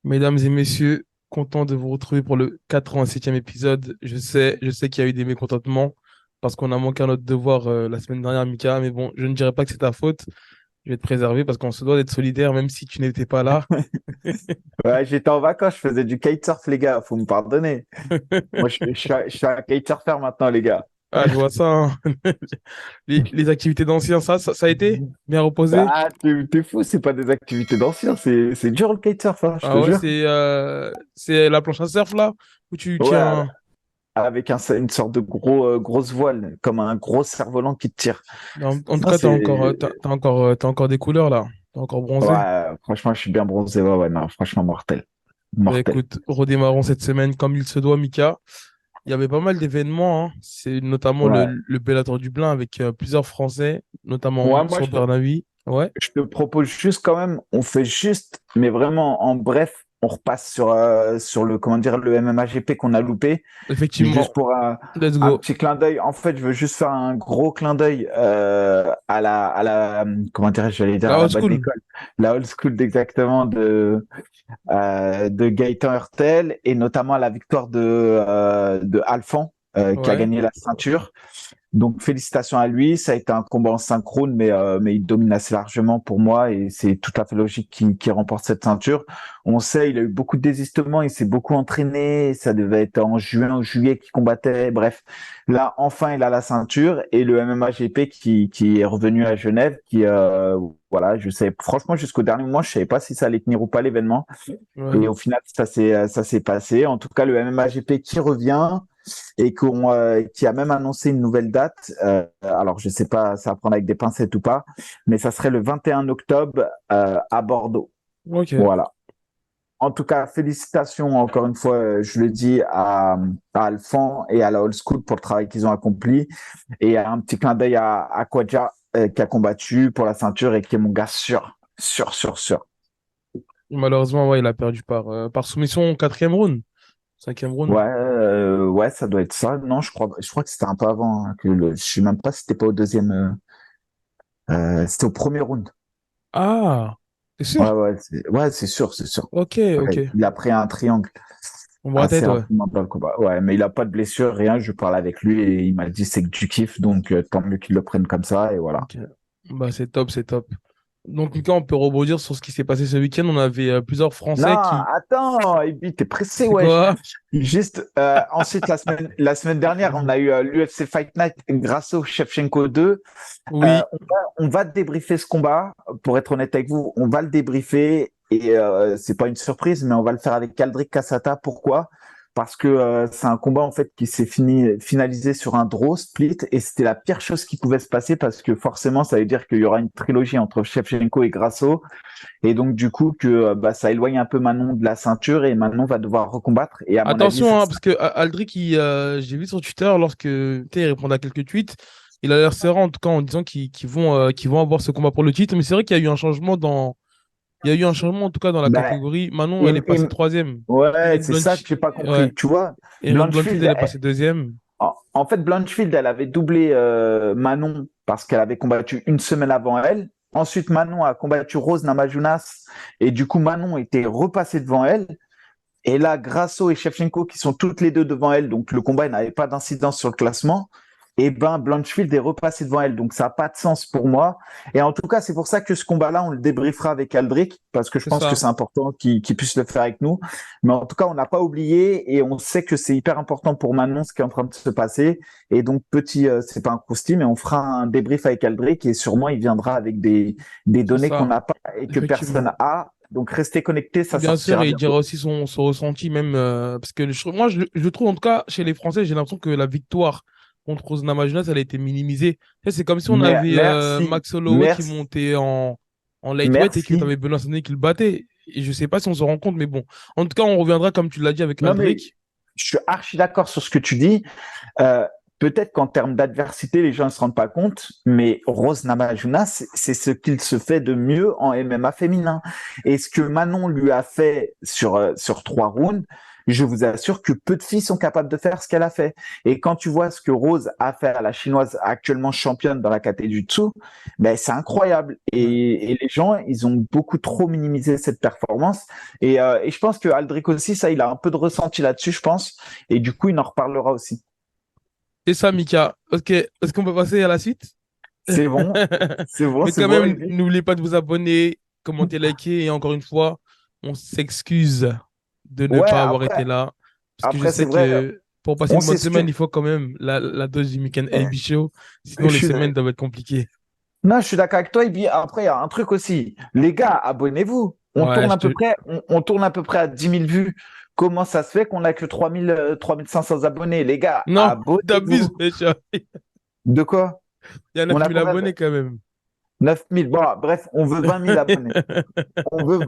Mesdames et messieurs, content de vous retrouver pour le 87e épisode. Je sais qu'il y a eu des mécontentements parce qu'on a manqué à notre devoir la semaine dernière, Mika, mais bon, je ne dirais pas que c'est ta faute. Je vais te préserver parce qu'on se doit d'être solidaire même si tu n'étais pas là. Ouais, j'étais en vacances, je faisais du kitesurf, les gars, faut me pardonner. Moi, je suis un kitesurfer maintenant, les gars. Ah, je vois ça, hein. Les activités d'anciens, ça a été bien reposé? Ah, t'es fou, c'est pas des activités d'anciens, c'est dur le kitesurf, hein, je Ah te ouais, jure. c'est la planche à surf là où tu Ouais, tiens. avec une sorte de grosse voile, comme un gros cerf-volant qui te tire. En tout Non, cas, c'est... t'as encore des couleurs là. T'as encore bronzé. Ouais, franchement, je suis bien bronzé, ouais, ouais, non, franchement, mortel. Bah Mortel. écoute, redémarrons cette semaine comme il se doit, Mika. Il y avait pas mal d'événements, hein. C'est notamment Ouais. le Bellator Dublin avec plusieurs Français, notamment Ouais, moi, Mansour Bernawi. Ouais, je te propose juste quand même, on fait juste, mais vraiment en bref, on repasse sur le, comment dire, le MMAGP qu'on a loupé. Juste effectivement. pour Let's un go. petit clin d'œil. En fait, je veux juste faire un gros clin d'œil comment dirais-je, j'allais dire La à la old bonne school. école, la old school exactement de Gaëtan Hurtel et notamment à la victoire de Alphand qui a Ouais. gagné la ceinture. Donc félicitations à lui, ça a été un combat en synchrone, mais il domine assez largement pour moi et c'est tout à fait logique qu'il remporte cette ceinture. On sait, il a eu beaucoup de désistements, il s'est beaucoup entraîné, ça devait être en juin ou juillet qu'il combattait. Bref, là enfin il a la ceinture et le MMA-GP qui est revenu à Genève, voilà, je sais franchement jusqu'au dernier moment, je savais pas si ça allait tenir ou pas l'événement Ouais. et au final ça s'est passé. En tout cas, le MMA-GP qui revient et qui a même annoncé une nouvelle date. Alors, je sais pas, ça va prendre avec des pincettes ou pas, mais ça serait le 21 octobre à Bordeaux. Ok. Voilà. En tout cas, félicitations encore une fois, je le dis à Alphand et à la Old School pour le travail qu'ils ont accompli. Et un petit clin d'œil à Kwadja qui a combattu pour la ceinture et qui est mon gars sûr, sûr, sûr, sûr. Malheureusement, ouais, il a perdu par soumission au quatrième round. Cinquième round. Ouais, ouais, ça doit être ça. Non, je crois que c'était un peu avant hein, je sais même pas si c'était pas au deuxième. C'était au premier round. Ah, c'est Ouais, sûr. ouais, c'est sûr, c'est sûr. Ok, ok. Ouais, il a pris un triangle On voit la assez tête, ouais. rapidement dans le combat. Ouais, mais il a pas de blessure, rien. Je parle avec lui et il m'a dit c'est que du kiff, donc tant mieux qu'il le prenne comme ça et voilà. Ok. Bah, c'est top, c'est top. Donc, Lucas, on peut rebondir sur ce qui s'est passé ce week-end. On avait plusieurs Français Non, qui. attends, et puis t'es pressé, C'est wesh. quoi? Juste, ensuite, la semaine dernière, on a eu l'UFC Fight Night Grasso Shevchenko 2. Oui. On va débriefer ce combat. Pour être honnête avec vous, on va le débriefer et c'est pas une surprise, mais on va le faire avec Aldric Cassata. Pourquoi? Parce que c'est un combat en fait qui s'est finalisé sur un draw split et c'était la pire chose qui pouvait se passer parce que forcément ça veut dire qu'il y aura une trilogie entre Shevchenko et Grasso et donc du coup que bah, ça éloigne un peu Manon de la ceinture et Manon va devoir recombattre et à mon avis ça Attention, hein, parce que Aldric, j'ai vu sur Twitter, lorsque tu sais, il répondait à quelques tweets, il a l'air serein en tout cas en disant qu'ils vont avoir ce combat pour le titre. Mais c'est vrai qu'il y a eu un changement il y a eu un changement en tout cas dans la bah, catégorie. Manon, elle est il- passée il- troisième. ouais Erin c'est ça que Blanch... j'ai pas ouais. compris tu vois. Erin Blanchfield, Blanchfield elle est passée deuxième. en fait, Blanchfield, elle avait doublé Manon parce qu'elle avait combattu une semaine avant elle. Ensuite, Manon a combattu Rose Namajunas et du coup, Manon était repassée devant elle. Et là, Grasso et Shevchenko, qui sont toutes les deux devant elle, donc le combat n'avait pas d'incidence sur le classement, et ben Blanchfield est repassé devant elle, donc ça n'a pas de sens pour moi. Et en tout cas, c'est pour ça que ce combat-là, on le débriefera avec Aldric, parce que je C'est pense que ça. c'est important qu'il puisse le faire avec nous. Mais en tout cas, on n'a pas oublié, et on sait que c'est hyper important pour Manon ce qui est en train de se passer. Et donc, c'est pas un croustille, mais on fera un débrief avec Aldric, et sûrement il viendra avec des C'est données qu'on ça. n'a pas et que personne Effectivement. a. Donc, restez connectés, ça Bien sûr, sortira et il dira bientôt. aussi son ressenti, même parce que moi, je trouve en tout cas chez les Français, j'ai l'impression que la victoire contre Rose Namajunas, elle a été minimisée. Tu sais, c'est comme si on Mais avait merci, Max Holloway qui merci, montait en lightweight et que tu merci. avais Benoît Sané qui le battait. Et je sais pas si on se rend compte, mais bon. En tout cas, on reviendra, comme tu l'as dit, avec Non, mais Aldric. je suis archi d'accord sur ce que tu dis. Euh, Peut-être qu'en termes d'adversité, les gens ne se rendent pas compte, mais Rose Namajunas, c'est ce qu'il se fait de mieux en MMA féminin. Et ce que Manon lui a fait sur 3 rounds, je vous assure que peu de filles sont capables de faire ce qu'elle a fait. Et quand tu vois ce que Rose a fait à la chinoise actuellement championne dans la catégorie du dessous, ben, c'est incroyable. Ouais. Et les gens, ils ont beaucoup trop minimisé cette performance. Et je pense que Aldric aussi, ça, il a un peu de ressenti là-dessus, je pense. Et du coup, il en reparlera aussi. C'est ça, Mika. Ok, est-ce qu'on peut passer à la suite? C'est bon, c'est bon, Mais c'est quand bon, même, Elvie. n'oubliez pas de vous abonner, commenter, liker. Et encore une fois, on s'excuse de ne Ouais, pas avoir été là. Parce que je après, c'est sais vrai, que pour passer on une bonne s'excuse. semaine, il faut quand même la dose du Weekend LB Show. Je Sinon, les suis, semaines doivent être compliquées. non, je suis d'accord avec toi. Et puis après, il y a un truc aussi. Les gars, abonnez-vous. Ouais, On tourne à peu près à 10 000 vues. Comment ça se fait qu'on n'a que 3 500 abonnés? Les gars, Non, t'abuses, abonnez-vous. méchant. De quoi? Il y a On 9 a 000 combien? abonnés quand même. 9 000. Bon, bref, on veut 20 000 abonnés. On veut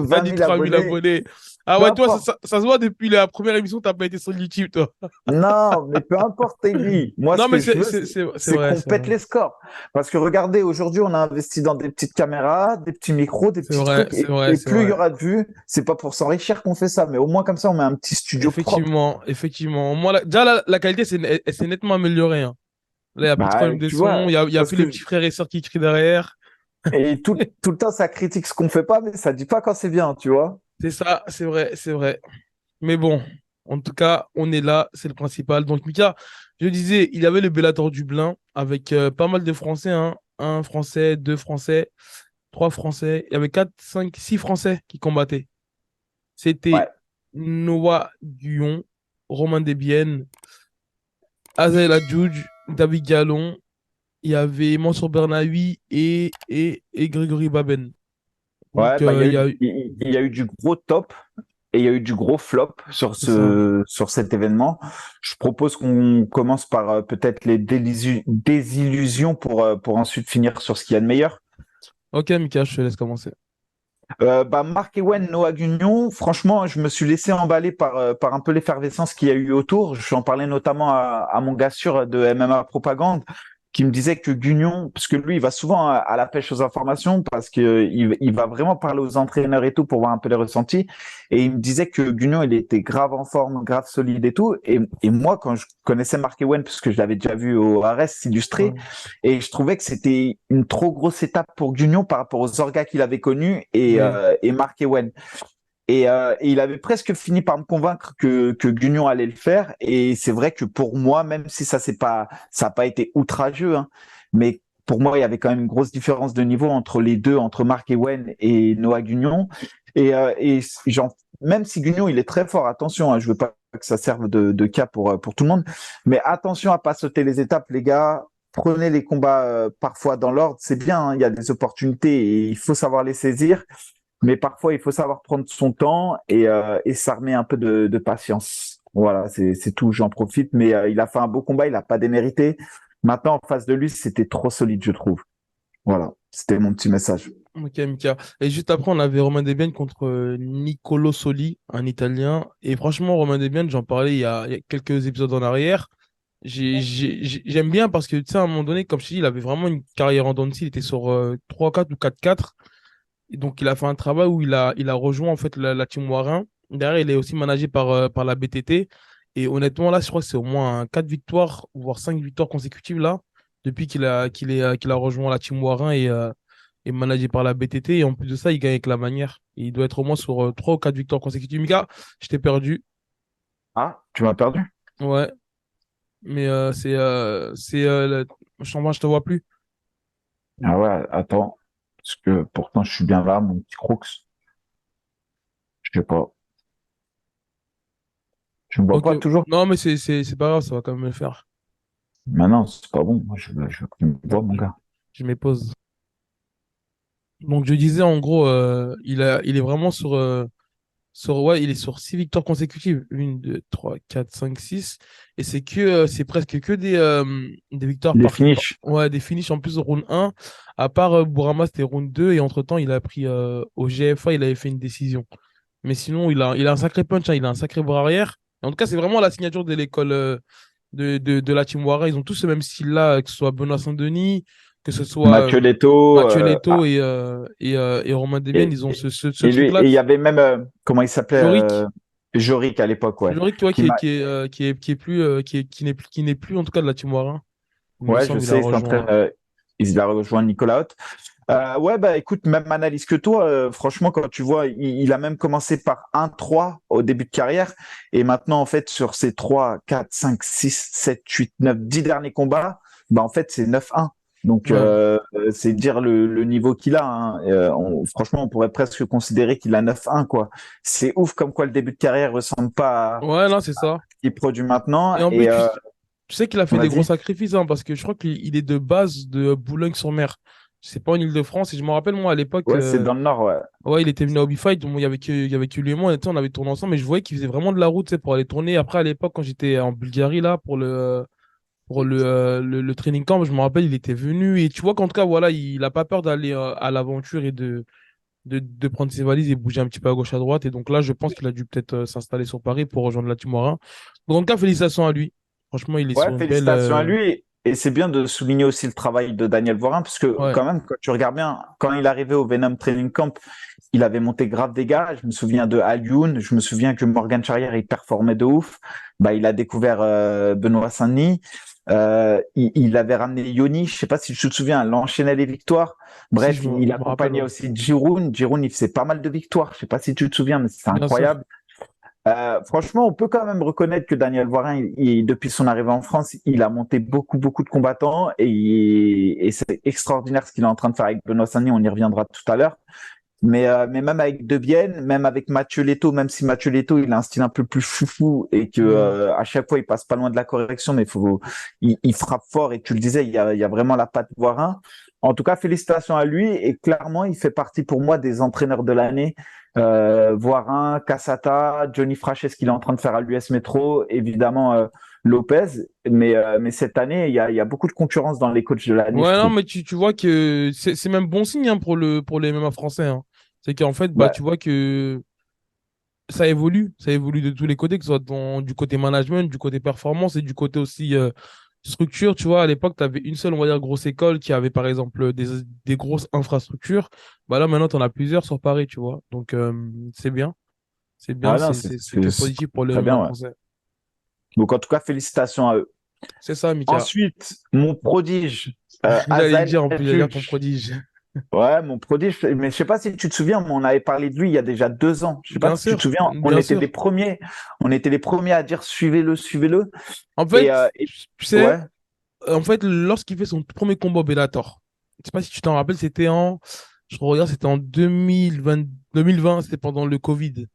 T'as 20 dit 000 3 000 abonnés. abonnés. Ah Peu ouais, toi, ça, importe. ça, ça se voit depuis la première émission, t'as pas été sur YouTube, toi. Non, mais peu importe, Evie. Moi, ce Non, mais que je c'est veux, c'est- c'est- c'est c'est vrai, qu'on c'est pète vrai. les scores. Parce que regardez, aujourd'hui, on a investi dans des petites caméras, des petits micros, des C'est petits vrai, trucs. c'est vrai, Et c'est plus il y vrai. aura de vues, c'est pas pour s'enrichir qu'on fait ça, mais au moins comme ça, on met un petit studio propre. Effectivement, effectivement. Moi, déjà, la qualité, elle s'est nettement améliorée, hein. Là, il n'y a plus de Bah, problème de tu son, vois, il y a parce plus les que, petits frères et sœurs qui crient derrière. et tout le temps, ça critique ce qu'on fait pas, mais ça dit pas quand c'est bien, tu vois. C'est ça, c'est vrai, c'est vrai. Mais bon, en tout cas, on est là, c'est le principal. Donc, Mika, je disais, il y avait le Bellator Dublin avec pas mal de Français, hein. Un Français, deux Français, trois Français. Il y avait quatre, cinq, six Français qui combattaient. Ouais. C'était Noah Guyon, Romain Desbiennes, Azael Adjouj, David Gallon. Il y avait Mansour Bernaoui et Grégory Baben. Ouais, Donc, bah, il y a eu. il y a eu du gros top et il y a eu du gros flop C'est ça. sur cet événement. Je propose qu'on commence par peut-être les désillusions pour ensuite finir sur ce qu'il y a de meilleur. Ok, Mika, je te laisse commencer. Bah, Mark Ewen, Noah Gugnon, franchement, je me suis laissé emballer par un peu l'effervescence qu'il y a eu autour. Je suis en parlais notamment à mon gars sûr de MMA Propagande, qui me disait que Gugnon, parce que lui, il va souvent à la pêche aux informations, parce que il va vraiment parler aux entraîneurs et tout pour voir un peu les ressentis. Et il me disait que Gugnon, il était grave en forme, grave solide et tout. Et moi, quand je connaissais Mark Ewen, parce que je l'avais déjà vu au RS s'illustrer, Ouais. et je trouvais que c'était une trop grosse étape pour Gugnon par rapport aux orgas qu'il avait connus Oui. et Mark Ewen. Et il avait presque fini par me convaincre que Gugnon allait le faire. Et c'est vrai que pour moi, même si ça a pas été outrageux, hein, mais pour moi, il y avait quand même une grosse différence de niveau entre les deux, entre Mark Ewen et Noah Gugnon. Et genre, même si Gugnon, il est très fort, attention, hein, je veux pas que ça serve de cas pour tout le monde, mais attention à pas sauter les étapes, les gars. Prenez les combats parfois dans l'ordre, c'est bien, hein, il y a des opportunités et il faut savoir les saisir. Mais parfois, il faut savoir prendre son temps et s'armer un peu de patience. Voilà, c'est tout. J'en profite. Mais il a fait un beau combat. Il n'a pas démérité. Maintenant, en face de lui, c'était trop solide, je trouve. Voilà, c'était mon petit message. Ok, Mika. Et juste après, on avait Romain Desbiens contre Nicolo Soli, un Italien. Et franchement, Romain Desbiens, j'en parlais il y a quelques épisodes en arrière. J'aime bien parce que, tu sais, à un moment donné, comme je te dis, il avait vraiment une carrière en dents de scie. Il était sur 3-4 ou 4-4. Et donc, il a fait un travail où il a rejoint en fait la team Warin. Derrière, il est aussi managé par la BTT. Et honnêtement, là, je crois que c'est au moins 4 victoires, voire 5 victoires consécutives là, depuis qu'il a rejoint la team Warin et managé par la BTT. Et en plus de ça, il gagne avec la manière. Et il doit être au moins sur 3 ou 4 victoires consécutives. Mika, je t'ai perdu. Ah, tu m'as perdu? Ouais, mais je te vois plus. Ah ouais, attends. Parce que pourtant, je suis bien là, mon petit Crooks. Je sais pas. Tu me vois Ok. pas toujours? Non, mais c'est pas grave, ça va quand même le faire. Maintenant, c'est pas bon. Moi, je veux que tu me vois, mon gars. Je mets pause. Donc je disais en gros, il est vraiment ouais, il est sur 6 victoires consécutives. Une, deux, trois, quatre, cinq, six. Et c'est presque que des victoires Les finishes. ouais, des finishes en plus de round un. À part Bourama, c'était round 2. Et entre-temps, il a pris au GFA, il avait fait une décision. Mais sinon, il a un sacré punch, hein, il a un sacré bras arrière. En tout cas, c'est vraiment la signature de l'école de la Team Wara. Ils ont tous ce même style-là, que ce soit Benoît Saint-Denis, que ce soit Mathieu Leto. Mathieu Leto et Romain Desbiens, Et, ils ont et, ce et lui, truc-là. et il y avait même, comment il s'appelait? Yorick, Jorik à l'époque, ouais. Jorik, tu vois, Qui m'a... qui est plus, qui n'est plus, en tout cas, de la Team Warin. Il me Ouais, je semble, il a sais, il s'entraîne, rejoint. il a rejoint Nicolas Haute. Ouais, bah écoute, même analyse que toi, franchement, quand tu vois, il a même commencé par 1-3 au début de carrière, et maintenant, en fait, sur ses 3, 4, 5, 6, 7, 8, 9, 10 derniers combats, bah en fait, c'est 9-1. Donc, Ouais. c'est dire le niveau qu'il a, hein. Franchement, on pourrait presque considérer qu'il a 9-1, quoi. C'est ouf comme quoi le début de carrière ressemble pas à Ouais, non, c'est ça. ce qu'il produit maintenant. Et en plus, Et tu sais qu'il a fait des gros vas-y. sacrifices, hein, parce que je crois qu'il est de base de Boulogne-sur-Mer. C'est pas en Île-de-France. Et je me rappelle, moi, à l'époque, Ouais, c'est dans le nord, ouais. ouais, il était venu à Hobby Fight. Bon, il y avait que lui et moi. Et, tu sais, on avait tourné ensemble. Mais je voyais qu'il faisait vraiment de la route, tu sais, pour aller tourner. Après, à l'époque, quand j'étais en Bulgarie, là, le training camp, je me rappelle, il était venu. Et tu vois qu'en tout cas, voilà, il a pas peur d'aller à l'aventure et de prendre ses valises et bouger un petit peu à gauche, à droite. Et donc là, je pense qu'il a dû peut-être s'installer sur Paris pour rejoindre la Team Warin. Donc, en tout cas, félicitations à lui. Franchement, il est Ouais, sur une belle. félicitations à lui. Et c'est bien de souligner aussi le travail de Daniel Vorin, parce que Ouais, quand même, quand tu regardes bien, quand il est arrivé au Venom Training Camp, il avait monté grave des gars. Je me souviens de Alioun, je me souviens que Morgan Charrière, il performait de ouf. Bah, il a découvert Benoît Saint-Denis. Il avait ramené Yoni, je sais pas si tu te souviens, il enchaînait les victoires. si Bref, il je me rappelle, accompagnait ouais. aussi Giroud. Giroud, il faisait pas mal de victoires. Je sais pas si tu te souviens, mais c'est Bien sûr. incroyable. Franchement, on peut quand même reconnaître que Daniel Voirin, depuis son arrivée en France, il a monté beaucoup, beaucoup de combattants et c'est extraordinaire ce qu'il est en train de faire avec Benoît Saint-Denis. On y reviendra tout à l'heure. Mais même avec De Bienne, même avec Mathieu Leto, même si Mathieu Leto, il a un style un peu plus foufou et que Hmm. à chaque fois, il passe pas loin de la correction, mais il frappe fort et tu le disais, il y a vraiment la patte Voirin. En tout cas, félicitations à lui et clairement, il fait partie pour moi des entraîneurs de l'année. Voirin, Cassata, Johnny Fraches, ce qu'il est en train de faire à l'US Metro, évidemment Lopez. Mais cette année, il y a beaucoup de concurrence dans les coachs de l'année, je Ouais, non, trouve. mais tu vois que c'est même bon signe, hein, pour les MMA français, hein. C'est qu'en fait, bah, Ouais, tu vois que ça évolue de tous les côtés, que ce soit du côté management, du côté performance et du côté aussi structure. Tu vois, à l'époque, tu avais une seule, on va dire, grosse école qui avait, par exemple, des grosses infrastructures. Bah là, maintenant, tu en as plusieurs sur Paris, tu vois. Donc, c'est bien. C'est bien, ah non, c'est que c'est positif pour le très MMA bien, ouais. français. Donc, en tout cas, félicitations à eux. C'est ça, Mika. Ensuite, mon prodige, J'allais le Azael dire en plus, j'allais dire ton Elchuch. prodige. Ouais, mon prodige, mais je sais pas si tu te souviens, mais on avait parlé de lui il y a déjà 2 ans. Je sais pas Bien si tu te sûr, souviens, bien sûr. on était les premiers à dire suivez-le, suivez-le. En Et, fait, tu sais, ouais, en fait, lorsqu'il fait son tout premier combat au Bellator, je sais pas si tu t'en rappelles, je regarde, c'était en 2020, c'était pendant le Covid.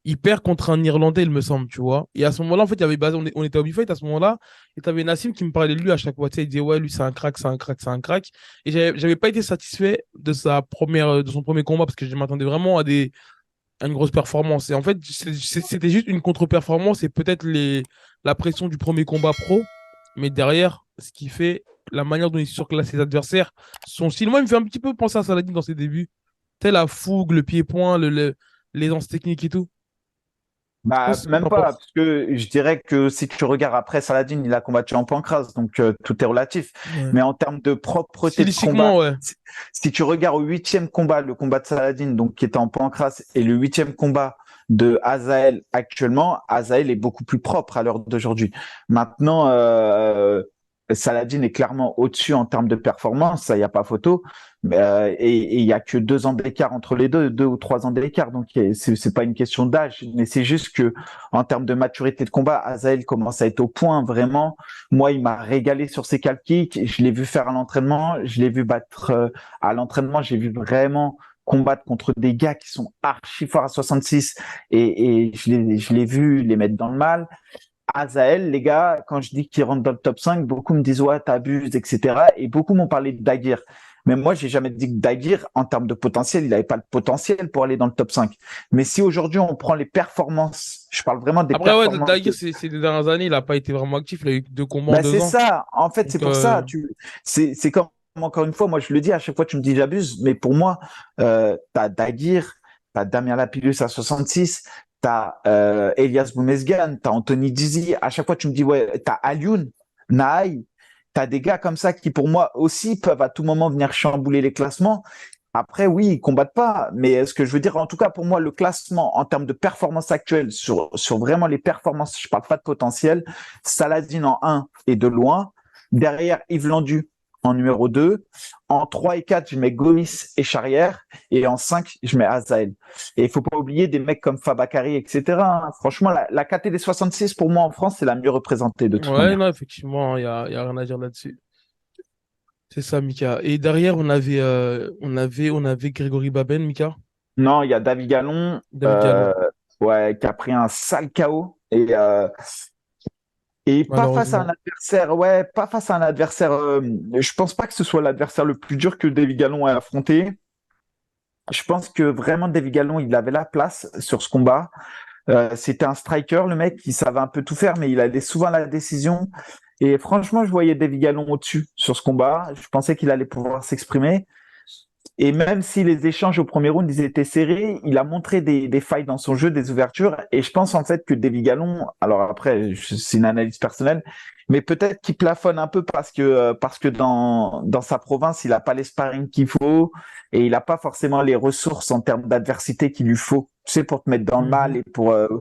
Il perd contre un Irlandais, il me semble, tu vois. Et à ce moment-là, en fait, il y avait on était au B-Fight à ce moment-là, et t'avais Nassim qui me parlait de lui à chaque fois. Tu sais, il disait, ouais, lui, c'est un crack, c'est un crack, c'est un crack. Et j'avais pas été satisfait de son premier combat parce que je m'attendais vraiment à une grosse performance. Et en fait, c'était juste une contre-performance et peut-être la pression du premier combat pro. Mais derrière, ce qui fait la manière dont il surclasse ses adversaires, son style, moi, il me fait un petit peu penser à Saladin dans ses débuts. Tu sais, la fougue, le pied-point, l'aisance technique et tout. Je sais pas bah, ce que même t'en pas, penses. parce que je dirais que si tu regardes après Saladin, il a combattu en pancrase, donc tout est relatif. Ouais. Mais en termes de propreté de combat, Stylistiquement, ouais. si tu regardes au huitième combat, le combat de Saladin, donc qui était en pancrase, et le huitième combat de Azael actuellement, Azael est beaucoup plus propre à l'heure d'aujourd'hui. Maintenant, Saladin est clairement au-dessus en termes de performance, ça, il n'y a pas photo. Et il y a que 2 ans d'écart entre les deux, 2 ou 3 ans d'écart. Donc, c'est pas une question d'âge, mais c'est juste que, en termes de maturité de combat, Azael commence à être au point, vraiment. Moi, il m'a régalé sur ses calf kicks. Je l'ai vu faire à l'entraînement. Je l'ai vu battre à l'entraînement. J'ai vu vraiment combattre contre des gars qui sont archi forts à 66 et je l'ai vu les mettre dans le mal. Azael, les gars, quand je dis qu'il rentre dans le top 5, beaucoup me disent ouais, t'abuses, etc. Et beaucoup m'ont parlé de Daguerre. Mais moi, j'ai jamais dit que Daguerre, en termes de potentiel, il n'avait pas le potentiel pour aller dans le top 5. Mais si aujourd'hui on prend les performances, je parle vraiment des Après, ouais, performances Daguerre, ces deux dernières années, il n'a pas été vraiment actif. Il a eu 2 combats en bah, deux c'est ans. ça. En fait, c'est Donc, pour ça. C'est comme, encore une fois, moi, je le dis, à chaque fois, tu me dis j'abuse, mais pour moi, t'as Daguerre, t'as Damien Lapillus à 66, t'as Elias Boumezgan, t'as Anthony Dizzy. À chaque fois, tu me dis, ouais, t'as Alioune, Nahaï. T'as des gars comme ça qui, pour moi, aussi peuvent à tout moment venir chambouler les classements. Après, oui, ils combattent pas, mais ce que je veux dire, en tout cas pour moi, le classement en termes de performance actuelle sur vraiment les performances, je parle pas de potentiel, Saladin en un et de loin. Derrière, Yves Landu en numéro 2. En 3 et 4, je mets Gomis et Charrière. Et en 5, je mets Azael. Et il faut pas oublier des mecs comme Fabakary, etc. Franchement, la KT des 66, pour moi, en France, c'est la mieux représentée de toute Ouais, manière. non, effectivement, y a rien à dire là-dessus. C'est ça, Mika. Et derrière, on avait Grégory Baben, Mika. Non, il y a David Gallon, David Gallon, ouais, qui a pris un sale KO. Et pas face à un malheureusement. adversaire, ouais, pas face à un adversaire. Je pense pas que ce soit l'adversaire le plus dur que David Gallon ait affronté. Je pense que vraiment David Gallon, il avait la place sur ce combat. C'était un striker, le mec, qui savait un peu tout faire, mais il allait souvent à la décision. Et franchement, je voyais David Gallon au-dessus sur ce combat. Je pensais qu'il allait pouvoir s'exprimer. Et même si les échanges au premier round, ils étaient serrés, il a montré des failles dans son jeu, des ouvertures. Et je pense en fait que David Gallon, alors après, c'est une analyse personnelle, mais peut-être qu'il plafonne un peu parce que dans sa province, il n'a pas les sparring qu'il faut et il n'a pas forcément les ressources en termes d'adversité qu'il lui faut, tu sais, pour te mettre dans le mal Mhm.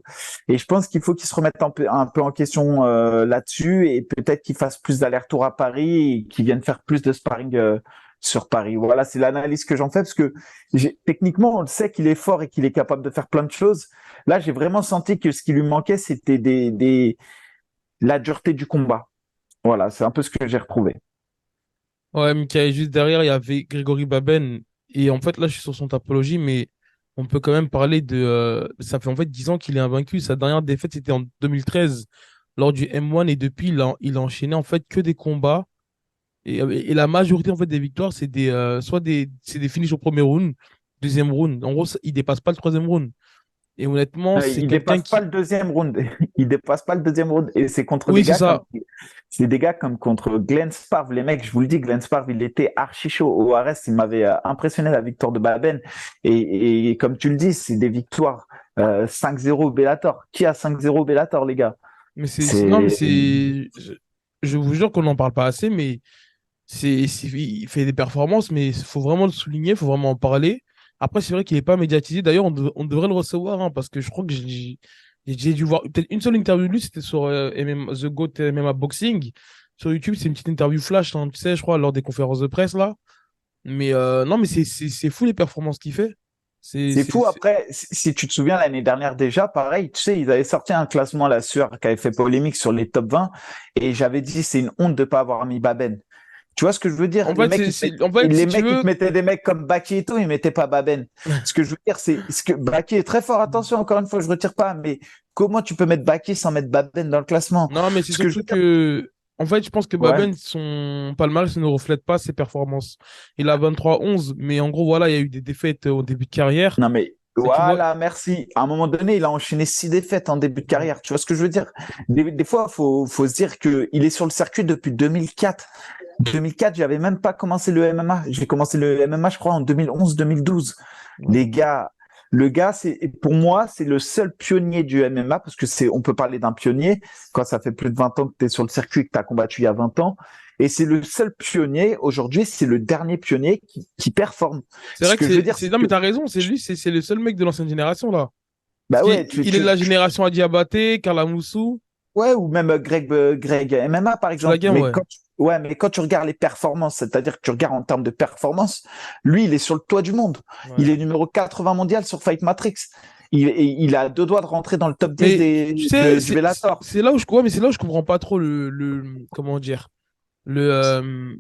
et je pense qu'il faut qu'il se remette un peu en question là-dessus et peut-être qu'il fasse plus d'allers-retours à Paris et qu'il vienne faire plus de sparring sur Paris. Voilà, c'est l'analyse que j'en fais parce que techniquement, on le sait qu'il est fort et qu'il est capable de faire plein de choses. Là, j'ai vraiment senti que ce qui lui manquait, c'était la dureté du combat. Voilà, c'est un peu ce que j'ai retrouvé. Ouais, Mika, et juste derrière, il y avait Grégory Baben. Et en fait, là, je suis sur son tapologie, mais on peut quand même parler de. Ça fait en fait 10 ans qu'il est invaincu. Sa dernière défaite, c'était en 2013, lors du M1. Et depuis, il a enchaîné en fait que des combats. Et la majorité en fait des victoires, c'est des finishes au premier round, deuxième round. En gros, il dépasse pas le troisième round. Et honnêtement, c'est Il quelqu'un dépasse pas qui. le deuxième round. Il dépasse pas le deuxième round. Et c'est contre Oui, des c'est gars comme, ça. c'est des gars comme contre Glenn Sparv. Les mecs, je vous le dis, Glenn Sparv, il était archi chaud au RS. Il m'avait impressionné la victoire de Baben. Et comme tu le dis, c'est des victoires 5-0 Bellator. Qui a 5-0 Bellator, les gars? Non, mais C'est, je vous jure qu'on n'en parle pas assez, mais il fait des performances, mais il faut vraiment le souligner, il faut vraiment en parler. Après, c'est vrai qu'il n'est pas médiatisé. D'ailleurs, on devrait le recevoir, hein, parce que je crois que j'ai dû voir peut-être une seule interview de lui, c'était sur The GOAT MMA Boxing. Sur YouTube, c'est une petite interview flash, hein, tu sais, je crois, lors des conférences de presse, là. Mais non, mais c'est fou les performances qu'il fait. c'est fou. Après, si tu te souviens, l'année dernière déjà, pareil, tu sais, ils avaient sorti un classement, la sueur, qui avait fait polémique sur les top 20. Et j'avais dit, c'est une honte de pas avoir mis Baben. Tu vois ce que je veux dire? En fait, si Les tu mecs, ils veux. te mettaient des mecs comme Baki et tout, ils mettaient pas Baben. Ce que je veux dire, c'est ce que Baki est très fort. Attention, encore une fois, je retire pas, mais comment tu peux mettre Baki sans mettre Baben dans le classement? Non, mais c'est Ce que je surtout veux dire, que, en fait, je pense que ouais. Baben, son palmarès ne reflète pas ses performances. Il a 23-11, mais en gros, voilà, il y a eu des défaites au début de carrière. Non, mais Et tu vois, voilà, merci. À un moment donné, il a enchaîné 6 défaites en début de carrière. Tu vois ce que je veux dire? Des fois, faut se dire qu'il est sur le circuit depuis 2004. 2004, j'avais même pas commencé le MMA. J'ai commencé le MMA, je crois, en 2011-2012. ouais. Les gars, le gars, pour moi, c'est le seul pionnier du MMA parce que on peut parler d'un pionnier quand ça fait plus de 20 ans que tu es sur le circuit et que tu as combattu il y a 20 ans. Et c'est le seul pionnier. Aujourd'hui, c'est le dernier pionnier qui performe. C'est Ce vrai que que je veux dire, non, c'est mais que, t'as raison, c'est le seul mec de l'ancienne génération, là. Parce bah ouais, qu'il est de la génération Adiabaté, Karla Moussou. ouais, ou même Greg MMA, par C'est la exemple. game, ouais. Ouais, mais quand tu regardes les performances, c'est-à-dire que tu regardes en termes de performance, lui, il est sur le toit du monde. Il Ouais. est numéro 80 mondial sur Fight Matrix. Il a 2 doigts de rentrer dans le top 10 Mais tu sais, du Bellator. mais c'est là où je comprends pas trop comment dire, le, euh,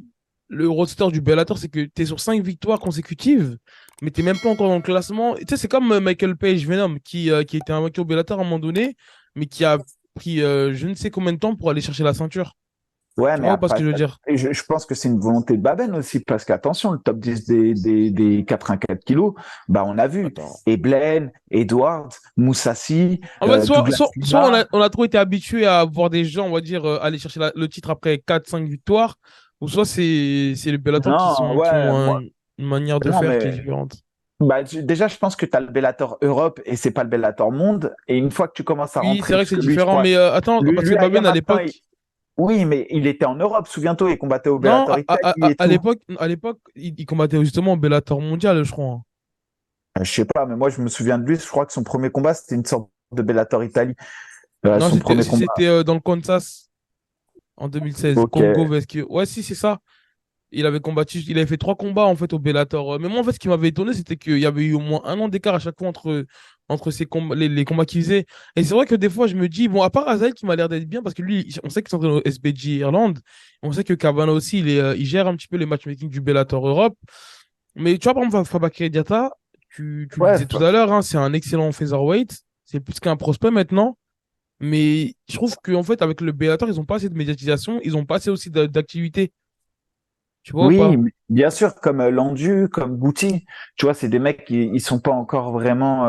le roster du Bellator, c'est que t'es sur 5 victoires consécutives, mais t'es même pas encore dans le classement. Tu sais, c'est comme Michael Page Venom, qui était invaincu au Bellator à un moment donné, mais qui a pris je ne sais combien de temps pour aller chercher la ceinture. Ouais, Tu mais vois pas ce que après, je veux dire? je pense que c'est une volonté de Baben aussi, parce qu'attention, le top 10 des 84 kilos, bah, on a vu. Attends. Eblen, Edwards, Moussassi, En fait, Douglas soit Lima. on a trop été habitué à voir des gens, on va dire, aller chercher le titre après 4 5 victoires, ou soit c'est le Bellator Non, qui ouais, ont moi, une manière de non, faire qui est mais différente. bah, déjà, je pense que tu as le Bellator Europe et c'est pas le Bellator Monde. Et une fois que tu commences à Oui, c'est rentrer, vrai que parce c'est que lui, je différent, crois, mais attends, parce que lui là, il y a Baben à maintenant, l'époque, Oui, mais il était en Europe, souviens-toi, il combattait au Non, Bellator Italie et tout. à l'époque, il combattait justement au Bellator mondial, je crois, hein. Je sais pas, mais moi je me souviens de lui, je crois que son premier combat, c'était une sorte de Bellator Italie. Non, Son premier combat. c'était dans le Kansas en 2016. Ok. Congo Vesque. Ouais, si, c'est ça. Il avait combattu, il avait fait 3 combats en fait au Bellator. Mais moi, en fait, ce qui m'avait étonné, c'était qu'il y avait eu au moins 1 an d'écart à chaque fois entre ces combats, les combats qu'il faisait. Et c'est vrai que des fois, je me dis, bon, à part Azaï qui m'a l'air d'être bien, parce que lui, on sait qu'il s'entraîne au SBG Irlande, on sait que Cabana aussi, il gère un petit peu les matchmaking du Bellator Europe. Mais tu vois, par exemple, Fabakary Diatta, tu le Ouais, disais tout à l'heure, hein, c'est un excellent featherweight. C'est plus qu'un prospect maintenant. Mais je trouve qu'en fait, avec le Bellator, ils n'ont pas assez de médiatisation, ils n'ont pas assez aussi d'activité. Tu vois ou oui, pas? bien sûr, comme Landu, comme Guti, tu vois, c'est des mecs qui ils sont pas encore vraiment,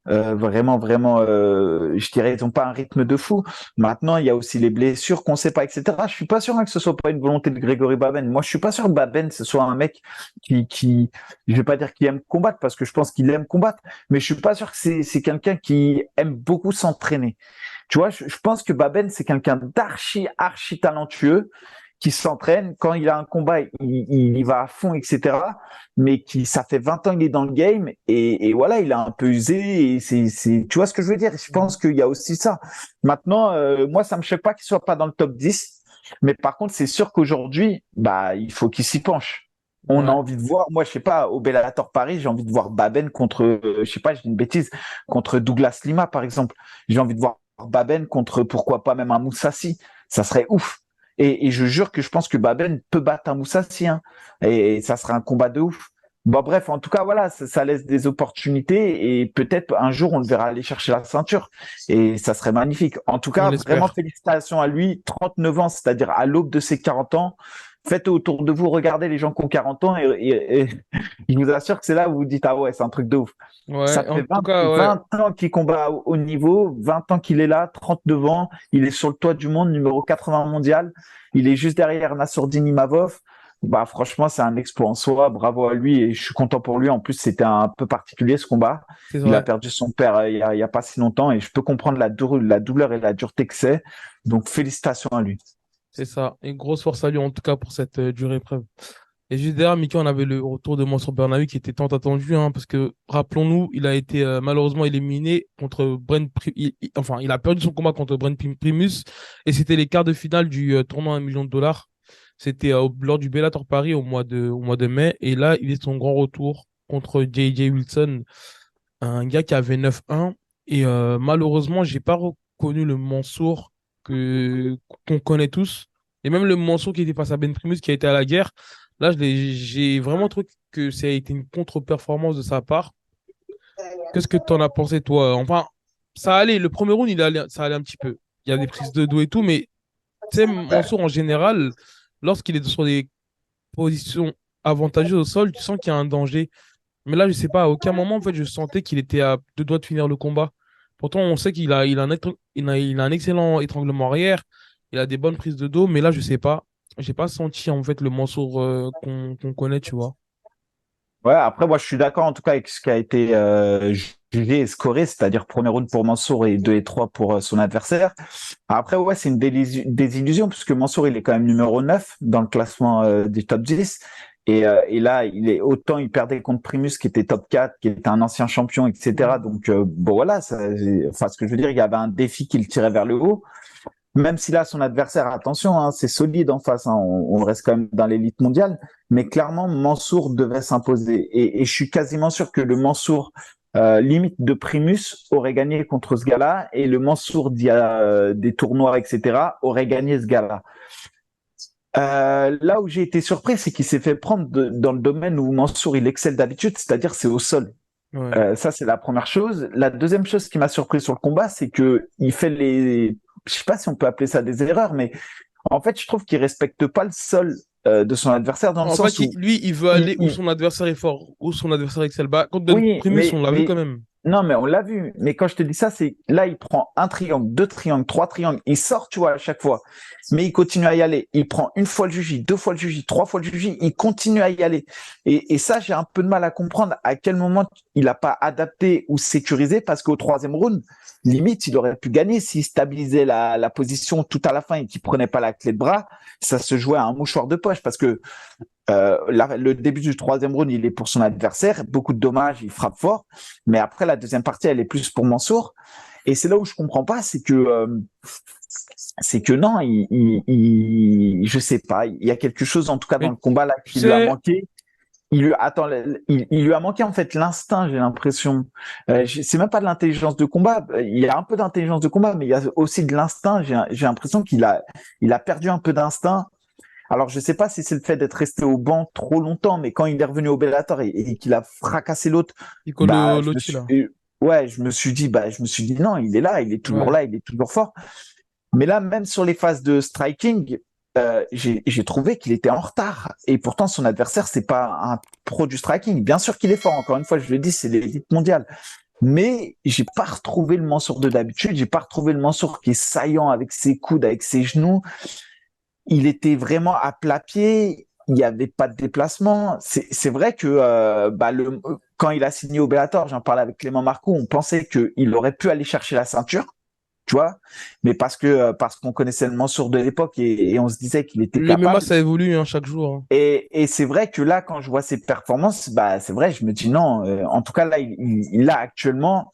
vraiment, je dirais, ils ont pas un rythme de fou. Maintenant, il y a aussi les blessures qu'on sait pas, etc. Je suis pas sûr hein, que ce soit pas une volonté de Grégory Baben. Moi, je suis pas sûr que Baben ce soit un mec je vais pas dire qu'il aime combattre parce que je pense qu'il aime combattre, mais je suis pas sûr que c'est quelqu'un qui aime beaucoup s'entraîner. Tu vois, je pense que Baben c'est quelqu'un archi talentueux qui s'entraîne. Quand il a un combat, il y va à fond, etc. Mais ça fait 20 ans qu'il est dans le game et voilà, il a un peu usé. Et tu vois ce que je veux dire? Je pense qu'il y a aussi ça. Maintenant, moi, ça me choque pas qu'il soit pas dans le top 10. Mais par contre, c'est sûr qu'aujourd'hui, bah, il faut qu'il s'y penche. On a Ouais, envie de voir, moi, je sais pas, au Bellator Paris, j'ai envie de voir Baben contre, je sais pas, je dis une bêtise, contre Douglas Lima, par exemple. J'ai envie de voir Baben contre, pourquoi pas même un Moussassi. Ça serait ouf. Et je jure que je pense que Baben peut battre un Moussassi, hein. Et ça sera un combat de ouf. Bon, bref, en tout cas, voilà, ça laisse des opportunités et peut-être un jour on le verra aller chercher la ceinture et ça serait magnifique. En tout on cas, vraiment l'espère. félicitations à lui, 39 ans, c'est-à-dire à l'aube de ses 40 ans. Faites autour de vous, regardez les gens qui ont 40 ans et je vous assure que c'est là où vous dites, ah ouais, c'est un truc de ouf. Ça Ouais, en fait tout cas, ouais, 20 ans qu'il combat au haut niveau, 20 ans qu'il est là, 39 ans, il est sur le toit du monde, numéro 80 mondial, il est juste derrière Nassourdine Imavov. Bah, franchement, c'est un exploit en soi, bravo à lui et je suis content pour lui. En plus, c'était un peu particulier ce combat. c'est Il a vrai. perdu son père il y a pas si longtemps et je peux comprendre la douleur et la dureté que c'est. Donc, félicitations à lui. C'est ça. Et grosse force à lui, en tout cas, pour cette durée épreuve. Et juste derrière, Mickey, on avait le retour de Mansour Bernawi qui était tant attendu, hein, parce que, rappelons-nous, il a été malheureusement éliminé contre enfin, il a perdu son combat contre Primus, et c'était les quarts de finale du tournoi à 1 million de dollars. C'était lors du Bellator Paris au mois de mai, et là, il est son grand retour contre J.J. Wilson, un gars qui avait 9-1, et malheureusement, j'ai pas reconnu le Mansour qu'on connaît tous, et même le Mansour qui était face à Ben Primus, qui a été à la guerre. Là, j'ai vraiment trouvé que ça a été une contre-performance de sa part. Qu'est-ce que tu en as pensé, toi? Enfin, ça allait. Le premier round, ça allait un petit peu. Il y a des prises de dos et tout, mais tu sais, Mansour, en général, lorsqu'il est sur des positions avantageuses au sol, tu sens qu'il y a un danger. Mais là, je sais pas, à aucun moment, en fait, je sentais qu'il était à 2 doigts de finir le combat. Pourtant, on sait il a il a un excellent étranglement arrière, il a des bonnes prises de dos, mais là, je sais pas. J'ai pas senti, en fait, le Mansour qu'on connaît, tu vois. Ouais, après, moi, je suis d'accord en tout cas avec ce qui a été jugé et scoré, c'est-à-dire premier round pour Mansour et 2 et 3 pour son adversaire. Après, ouais, c'est une désillusion puisque Mansour, il est quand même numéro 9 dans le classement du top 10. Et là, autant il perdait contre Primus qui était top 4, qui était un ancien champion, etc. Donc, bon, voilà, enfin, ce que je veux dire, il y avait un défi qui le tirait vers le haut. Même si là, son adversaire, attention, hein, c'est solide en face, hein, on reste quand même dans l'élite mondiale, mais clairement, Mansour devait s'imposer. Et je suis quasiment sûr que le Mansour limite de Primus aurait gagné contre ce gars-là, et le Mansour des tournois, etc., aurait gagné ce gars-là. Là où j'ai été surpris, c'est qu'il s'est fait prendre dans le domaine où Mansour il excelle d'habitude, c'est-à-dire c'est au sol. Ouais. Ça, c'est la première chose. La deuxième chose qui m'a surpris sur le combat, c'est que il fait je sais pas si on peut appeler ça des erreurs, mais en fait, je trouve qu'il respecte pas le sol de son adversaire dans le En fait, sens où lui, il veut il, aller où il- son adversaire est fort, où son adversaire excelle. Bah, contre Ben oui, Primus, on l'a vu quand même. Non, mais on l'a vu. Mais quand je te dis ça, c'est là, il prend un triangle, deux triangles, trois triangles. Il sort, tu vois, à chaque fois. Mais il continue à y aller. Il prend une fois le juji, deux fois le juji, trois fois le juji. Il continue à y aller. Et ça, j'ai un peu de mal à comprendre à quel moment il n'a pas adapté ou sécurisé parce qu'au troisième round, limite, il aurait pu gagner s'il stabilisait la position tout à la fin et qu'il prenait pas la clé de bras. Ça se jouait à un mouchoir de poche parce que le début du troisième round, il est pour son adversaire. Beaucoup de dommages, il frappe fort. Mais après, la deuxième partie, elle est plus pour Mansour. Et c'est là où je comprends pas, c'est que non, je sais pas. Il y a quelque chose, en tout cas, dans Mais le combat là, tu qui lui a sais, manqué. Attends, il lui a manqué en fait l'instinct, j'ai l'impression. C'est même pas de l'intelligence de combat. Il y a un peu d'intelligence de combat, mais il y a aussi de l'instinct. J'ai l'impression il a perdu un peu d'instinct. Alors, je sais pas si c'est le fait d'être resté au banc trop longtemps, mais quand il est revenu au Bellator et qu'il a fracassé l'autre, bah, Piccolo Lotti, là. je me suis dit non, il est Ouais. là, il est toujours fort. Mais là, même sur les phases de striking, j'ai trouvé qu'il était en retard. Et pourtant, son adversaire, c'est pas un pro du striking. Bien sûr qu'il est fort. Encore une fois, je le dis, c'est l'élite mondiale. Mais j'ai pas retrouvé le Mansour de d'habitude. J'ai pas retrouvé le Mansour qui est saillant avec ses coudes, avec ses genoux. Il était vraiment à plat pied. Il n'y avait pas de déplacement. C'est vrai que quand il a signé au Bellator, j'en parlais avec Clément Marcoux, on pensait qu'il aurait pu aller chercher la ceinture, tu vois, mais parce qu'on connaissait le Mansour de l'époque et on se disait qu'il était Le MMA, capable. ça évolue hein, chaque jour. Hein. Et c'est vrai que là, quand je vois ses performances, bah c'est vrai, je me dis non. En tout cas là, il a actuellement,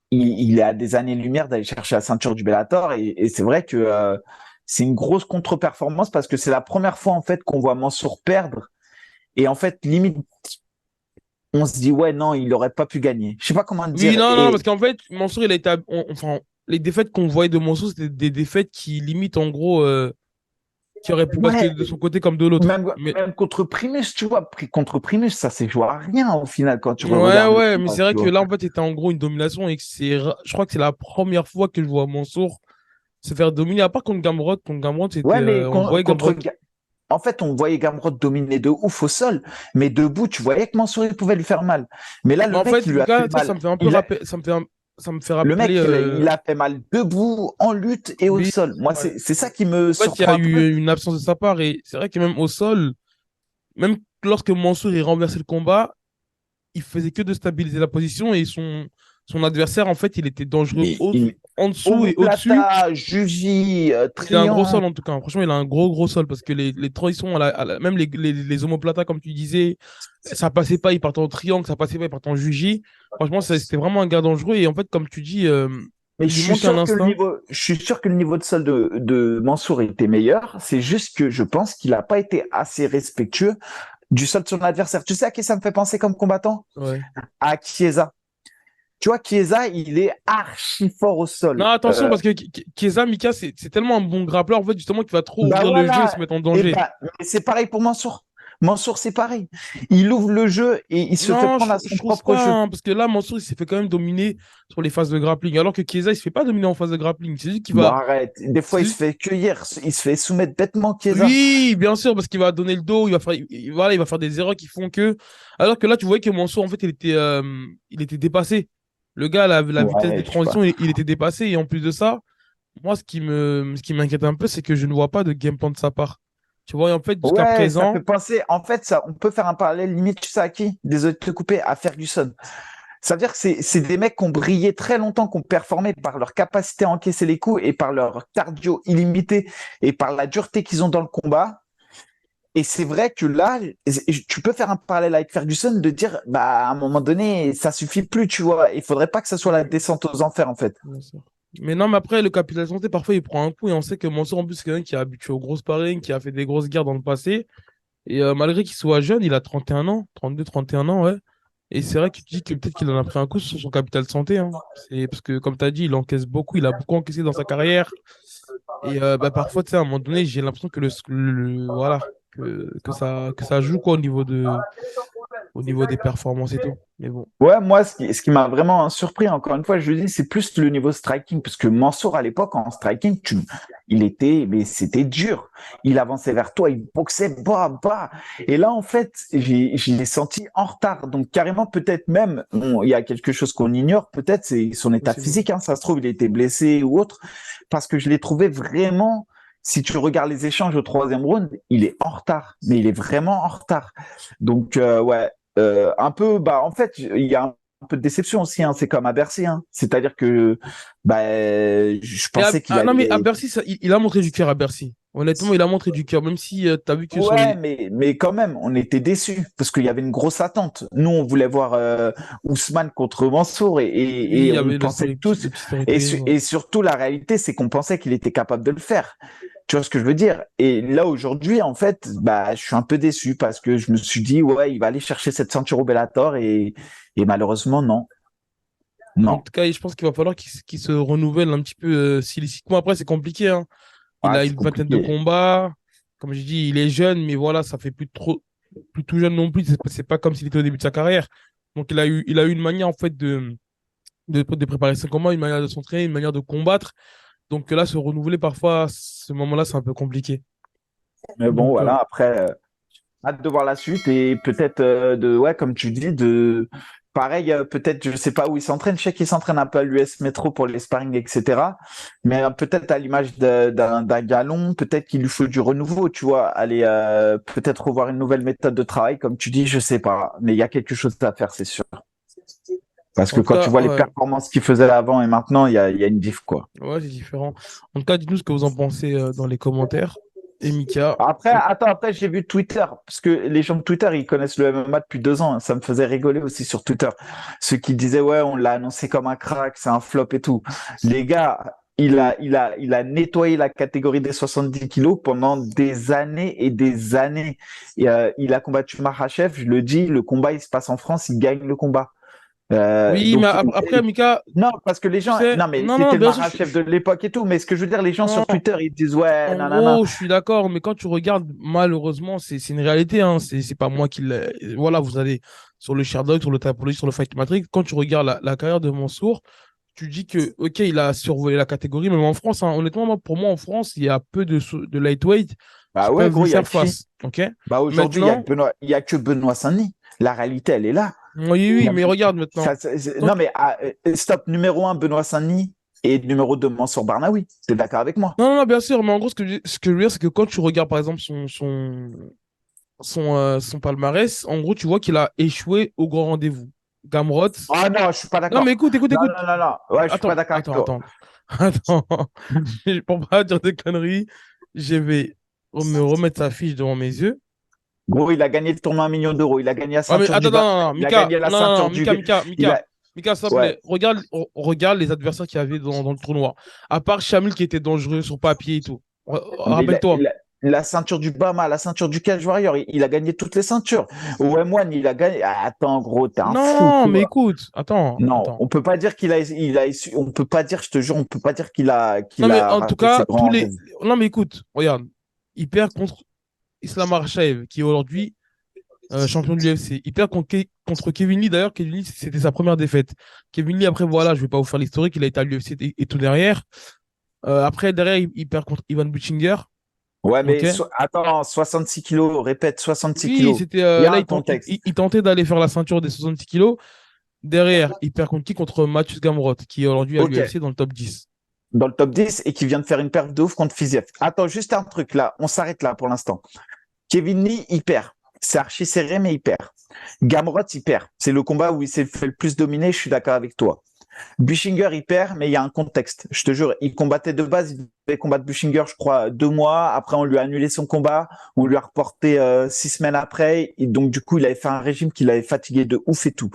il est à des années-lumière d'aller chercher la ceinture du Bellator et c'est vrai que c'est une grosse contre-performance parce que c'est la première fois en fait qu'on voit Mansour perdre et en fait limite on se dit ouais non, il aurait pas pu gagner. Je sais pas comment te Oui, dire. non, non, parce Et qu'en fait, Mansour, il a été. Enfin, les défaites qu'on voyait de Mansour, c'était des défaites qui limitent, en gros, qui auraient pu basculer ouais, de son côté comme de l'autre. Mais même contre Primus, tu vois, contre Primus, ça s'est joué à rien au final quand tu ouais, regardes le ouais, mais combat, c'est vrai tu que vois. là, en fait, c'était en gros une domination et que je crois que c'est la première fois que je vois Mansour se faire dominer, à part contre Gamrot. Contre Gamrot, c'était, Ouais, mais on voyait Gamrot. en fait, on voyait Gamrot dominer de ouf au sol, mais debout, tu voyais que Mansour il pouvait lui faire mal. Mais là, Mais le en mec, fait, il lui a Mika, fait tu sais, ça mal. me fait un peu Il a, rappeler, ça me fait le rappeler, mec, il a fait mal debout, en lutte et au oui. sol. Moi, Ouais. c'est ça qui me En fait, il y a surprend un peu. eu une absence de sa part et c'est vrai que même au sol, même lorsque Mansour il renversait le combat, il faisait que de stabiliser la position et son adversaire, en fait, il était dangereux en dessous et au-dessus. Omoplata, Juji, Il a un gros Triangle. sol en tout cas. Franchement, il a un gros sol parce que les transitions, même les omoplatas, comme tu disais, ça passait pas, il partait en triangle, ça passait pas, il partait en juji. Franchement, c'était vraiment un gars dangereux et en fait, comme tu dis, Mais il lui manque un instinct. je suis sûr que le niveau de sol de Mansour était meilleur. C'est juste que je pense qu'il n'a pas été assez respectueux du sol de son adversaire. Tu sais à qui ça me fait penser comme combattant? Ouais. À Chiesa. Tu vois, Chiesa, il est archi fort au Non, sol. attention, parce que Chiesa, Mika, c'est tellement un bon grappleur, en fait, justement, qu'il va trop Bah ouvrir le jeu et se voilà. mettre en Et danger. bah, mais c'est pareil pour Mansour. Mansour, c'est pareil. Il ouvre le jeu et il se fait Non, prendre à je son trouve propre pas, jeu. hein, parce que là, Mansour, il s'est fait quand même dominer sur les phases de grappling, alors que Chiesa, il se fait pas dominer en phase de grappling. C'est juste qu'il Bon, va. arrête. Des fois, C'est il se juste. fait cueillir. Il se fait soumettre bêtement, Chiesa. Oui, bien sûr, parce qu'il va donner le dos, il va faire, voilà, il va faire des erreurs qui font que. Alors que là, tu voyais que Mansour, en fait, il était dépassé. Le gars, la vitesse des Ouais, je sais pas. transitions, il était dépassé. Et en plus de ça, moi, ce qui m'inquiète un peu, c'est que je ne vois pas de game plan de sa part. Tu vois, et en fait, jusqu'à Ouais, ça fait présent, penser. En fait, ça, on peut faire un parallèle limite, tu sais à qui? Désolé de te couper, à Ferguson. Ça veut dire que c'est des mecs qui ont brillé très longtemps, qui ont performé par leur capacité à encaisser les coups et par leur cardio illimité et par la dureté qu'ils ont dans le combat. Et c'est vrai que là, tu peux faire un parallèle avec Ferguson de dire, bah, à un moment donné, ça suffit plus, tu vois. Il faudrait pas que ça soit la descente aux enfers, en fait. bien sûr. Mais non, mais après, le capital santé, parfois, il prend un coup et on sait que Mansour, en plus, c'est quelqu'un qui est habitué aux grosses sparring, qui a fait des grosses guerres dans le passé. Et malgré qu'il soit jeune, il a 31 ans, 32, 31 ans, ouais. Et c'est vrai que tu dis que peut-être qu'il en a pris un coup sur son capital santé. Hein. C'est parce que, comme tu as dit, il encaisse beaucoup, il a beaucoup encaissé dans sa carrière. Et bah, parfois, tu sais, à un moment donné, j'ai l'impression que voilà, que ça joue quoi au niveau des performances et tout. Mais bon. Ouais, moi, ce qui m'a vraiment surpris, encore une fois, je le dis, c'est plus le niveau striking, parce que Mansour, à l'époque, en striking, mais c'était dur. Il avançait vers toi, il boxait bas, bas. Et là, en fait, je l'ai senti en retard. Donc, carrément, peut-être même, bon, il y a quelque chose qu'on ignore, peut-être, c'est son état Possible. physique, hein. Ça se trouve, il était blessé ou autre, parce que je l'ai trouvé vraiment, si tu regardes les échanges au troisième round, il est en retard, mais il est vraiment en retard. Donc, ouais. Un peu, bah, en fait, il y a un peu de déception aussi, hein. C'est comme à Bercy, hein. C'est-à-dire que bah, je pensais qu'il Non, mais à allait. Bercy, il a montré du cœur à Bercy. Honnêtement, il a montré du cœur, même si tu as vu que sur Ouais, les. mais quand même, on était déçus parce qu'il y avait une grosse attente. Nous, on voulait voir Ousmane contre Mansour Oui, il et y on avait pensait le tous. petit storytelling. Ouais. Et surtout, la réalité, c'est qu'on pensait qu'il était capable de le faire. Tu vois ce que je veux dire? Et là, aujourd'hui, en fait, bah, je suis un peu déçu parce que je me suis dit, ouais, il va aller chercher cette ceinture au Bellator et malheureusement, non. En Non. tout cas, je pense qu'il va falloir qu'il se renouvelle un petit peu stylistiquement. Après, c'est compliqué, hein. Il Ah, a c'est une vingtaine de compliqué. combats. Comme je dis, il est jeune, mais voilà, ça fait plus tout jeune non plus. C'est pas comme s'il était au début de sa carrière. Donc, il a eu une manière, en fait, de préparer ses combats, une manière de s'entraîner, une manière de combattre. Donc, là, se renouveler parfois, à ce moment-là, c'est un peu compliqué. Mais bon, Donc, voilà, après, hâte de voir la suite et peut-être ouais, comme tu dis, pareil, peut-être, je sais pas où il s'entraîne. Je sais qu'il s'entraîne un peu à l'US Metro pour les sparring, etc. Mais peut-être à l'image d'un galon, peut-être qu'il lui faut du renouveau, tu vois. Aller peut-être revoir une nouvelle méthode de travail, comme tu dis, je sais pas. Mais il y a quelque chose à faire, c'est sûr. Parce que en tout quand tu cas, vois les ouais, performances qu'il faisait avant et maintenant, il y a une diff, quoi. ouais, c'est différent. En tout cas, dites-nous ce que vous en pensez dans les commentaires. Et Mika, Après, attends, après, j'ai vu Twitter, parce que les gens de Twitter, ils connaissent le MMA depuis 2 ans, hein. Ça me faisait rigoler aussi sur Twitter. Ceux qui disaient, ouais, on l'a annoncé comme un crack, c'est un flop et tout. Les gars, il a nettoyé la catégorie des 70 kilos pendant des années et des années. Et, il a combattu Makhachev, je le dis, le combat, il se passe en France, il gagne le combat. oui, mais Donc, après, Mika, non, parce que les tu gens, sais, non, mais non, non, c'était le bien sûr, Makhachev de l'époque et tout, mais ce que je veux dire, les gens non, sur Twitter, ils disent, ouais, en nanana. gros, je suis d'accord, mais quand tu regardes, malheureusement, c'est une réalité, hein, c'est pas moi qui l'ai. Voilà, vous allez sur le Sherdog, sur le Tapology, sur le Fight Matrix, quand tu regardes la carrière de Mansour, tu dis que, ok, il a survolé la catégorie, même en France, hein, honnêtement, pour moi, en France, il y a peu de lightweight qui Bah ouais, peuvent gros, lui il y a faire qui? face, ok? Bah aujourd'hui, Maintenant, il y a que Benoît Saint-Denis. La réalité, elle est là. oui, Il y oui, a mais même- regarde maintenant. Non, Donc, mais stop, numéro un, Benoît Saint-Denis et numéro 2, Mansour Barnaoui. T'es d'accord avec moi? non, non, non, bien sûr, mais en gros, ce que je veux dire, c'est que quand tu regardes, par exemple, son palmarès, en gros, tu vois qu'il a échoué au grand rendez-vous. Gamrot. Ah non, je suis pas Non, mais d'accord. écoute, écoute, Non, écoute. non, non, non. Ouais, je suis pas Attends, d'accord avec attends, toi. attends. Attends. Pour pas dire des conneries, je vais me remettre sa fiche devant mes yeux. Gros, il a gagné le tournoi à 1 million d'euros. Il a gagné la Ouais, mais ceinture du attends, bas. non, non, non, Il a Mika, gagné la non, non, non, ceinture Mika, du. Mika, Il Mika. a. Mika, s'il te Ouais. plaît, regarde les adversaires qu'il y avait dans le tournoi. À part Shamil qui était dangereux sur papier et tout. Mais Rappelle-toi. la ceinture du Bama, la ceinture du Cage Warrior, il a gagné toutes les ceintures. Au M1, il a gagné. Ah, attends, gros, t'es un fou, Non, mais toi. écoute, attends, Non, attends. on peut pas dire on peut pas dire, je te jure, on peut pas dire Non, qu'il mais a en tout raté ses cas, grands rendez-vous. Non, mais écoute, regarde. Il perd contre Islam Makhachev, qui est aujourd'hui champion de l'UFC. Il perd contre Kevin Lee. D'ailleurs, Kevin Lee, c'était sa première défaite. Kevin Lee, après, voilà, je vais pas vous faire l'historique. Il a été à l'UFC et tout derrière. Après, derrière, il perd contre Ivan Buchinger. Ouais, OK? mais attends, 66 kilos, répète, 66 Oui, kilos. c'était Il y a là, un contexte. il tentait d'aller faire la ceinture des 66 kilos. Derrière, il perd contre qui? Contre Mathieu Gamrot, qui est aujourd'hui à Ok, l'UFC dans le top 10. dans le top 10 et qui vient de faire une perte de ouf contre Fiziev. Attends, juste un truc là, on s'arrête là pour l'instant. Kevin Lee, il perd. C'est archi serré, mais il perd. Gamrot, il perd. C'est le combat où il s'est fait le plus dominer, je suis d'accord avec toi. Buchinger, il perd, mais il y a un contexte. Je te jure, il combattait de base, il devait combattre Buchinger, je crois, 2 mois. Après, on lui a annulé son combat. On lui a reporté 6 semaines après. Et donc, du coup, il avait fait un régime qui l'avait fatigué de ouf et tout.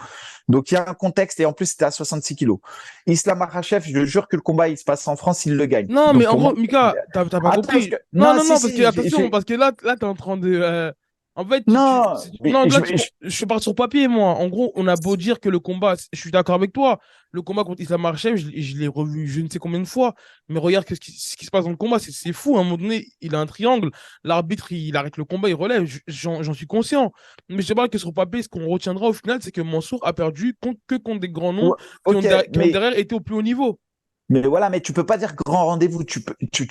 Donc, il y a un contexte. Et en plus, c'était à 66 kilos. Islam Makhachev, je te jure que le combat, il se passe en France, il le gagne. Non, mais Donc, en pour moi, gros, Mika, t'as pas attends, compris. Non, non, non, si, non, parce que, si, attention, parce que là, t'es en train de. En fait, Non, mais non, là, je pars sur papier, moi. En gros, on a beau dire que le combat, je suis d'accord avec toi, le combat contre Islam Makhachev, je l'ai revu je ne sais combien de fois, mais regarde ce qui se passe dans le combat, c'est fou. À un moment donné, il a un triangle, l'arbitre, il arrête le combat, il relève, j'en suis conscient. Mais je te parle que sur papier, ce qu'on retiendra au final, c'est que Mansour a perdu que contre des grands noms ouais, ok, qui ont derrière été au plus haut niveau. mais voilà, mais tu peux pas dire grand rendez-vous, tu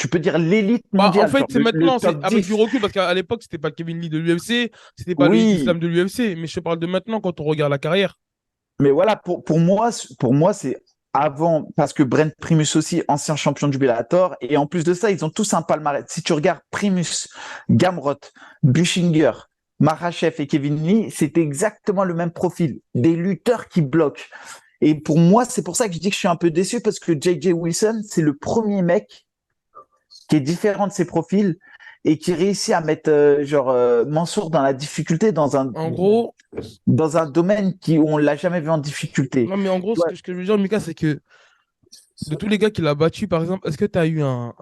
peux dire l'élite Bah, en mondiale, fait, genre c'est le maintenant, c'est top avec du 10. recul, parce qu'à l'époque, c'était pas le Kevin Lee de l'UFC, c'était pas le Oui, Islam de l'UFC, mais je te parle de maintenant quand on regarde la carrière. mais voilà, pour moi, c'est avant, parce que Brent Primus aussi, ancien champion du Bellator, et en plus de ça, ils ont tous un palmarès. Si tu regardes Primus, Gamrot, Buchinger, Makhachev et Kevin Lee, c'est exactement le même profil. Des lutteurs qui bloquent. Et pour moi, c'est pour ça que je dis que je suis un peu déçu, parce que J.J. Wilson, c'est le premier mec qui est différent de ses profils et qui réussit à mettre Mansour dans la difficulté En gros, dans un domaine où on l'a jamais vu en difficulté. non, mais en gros, Ouais. ce que je veux dire, Mika, c'est que de tous les gars qu'il a battu, par exemple, est-ce que tu as eu un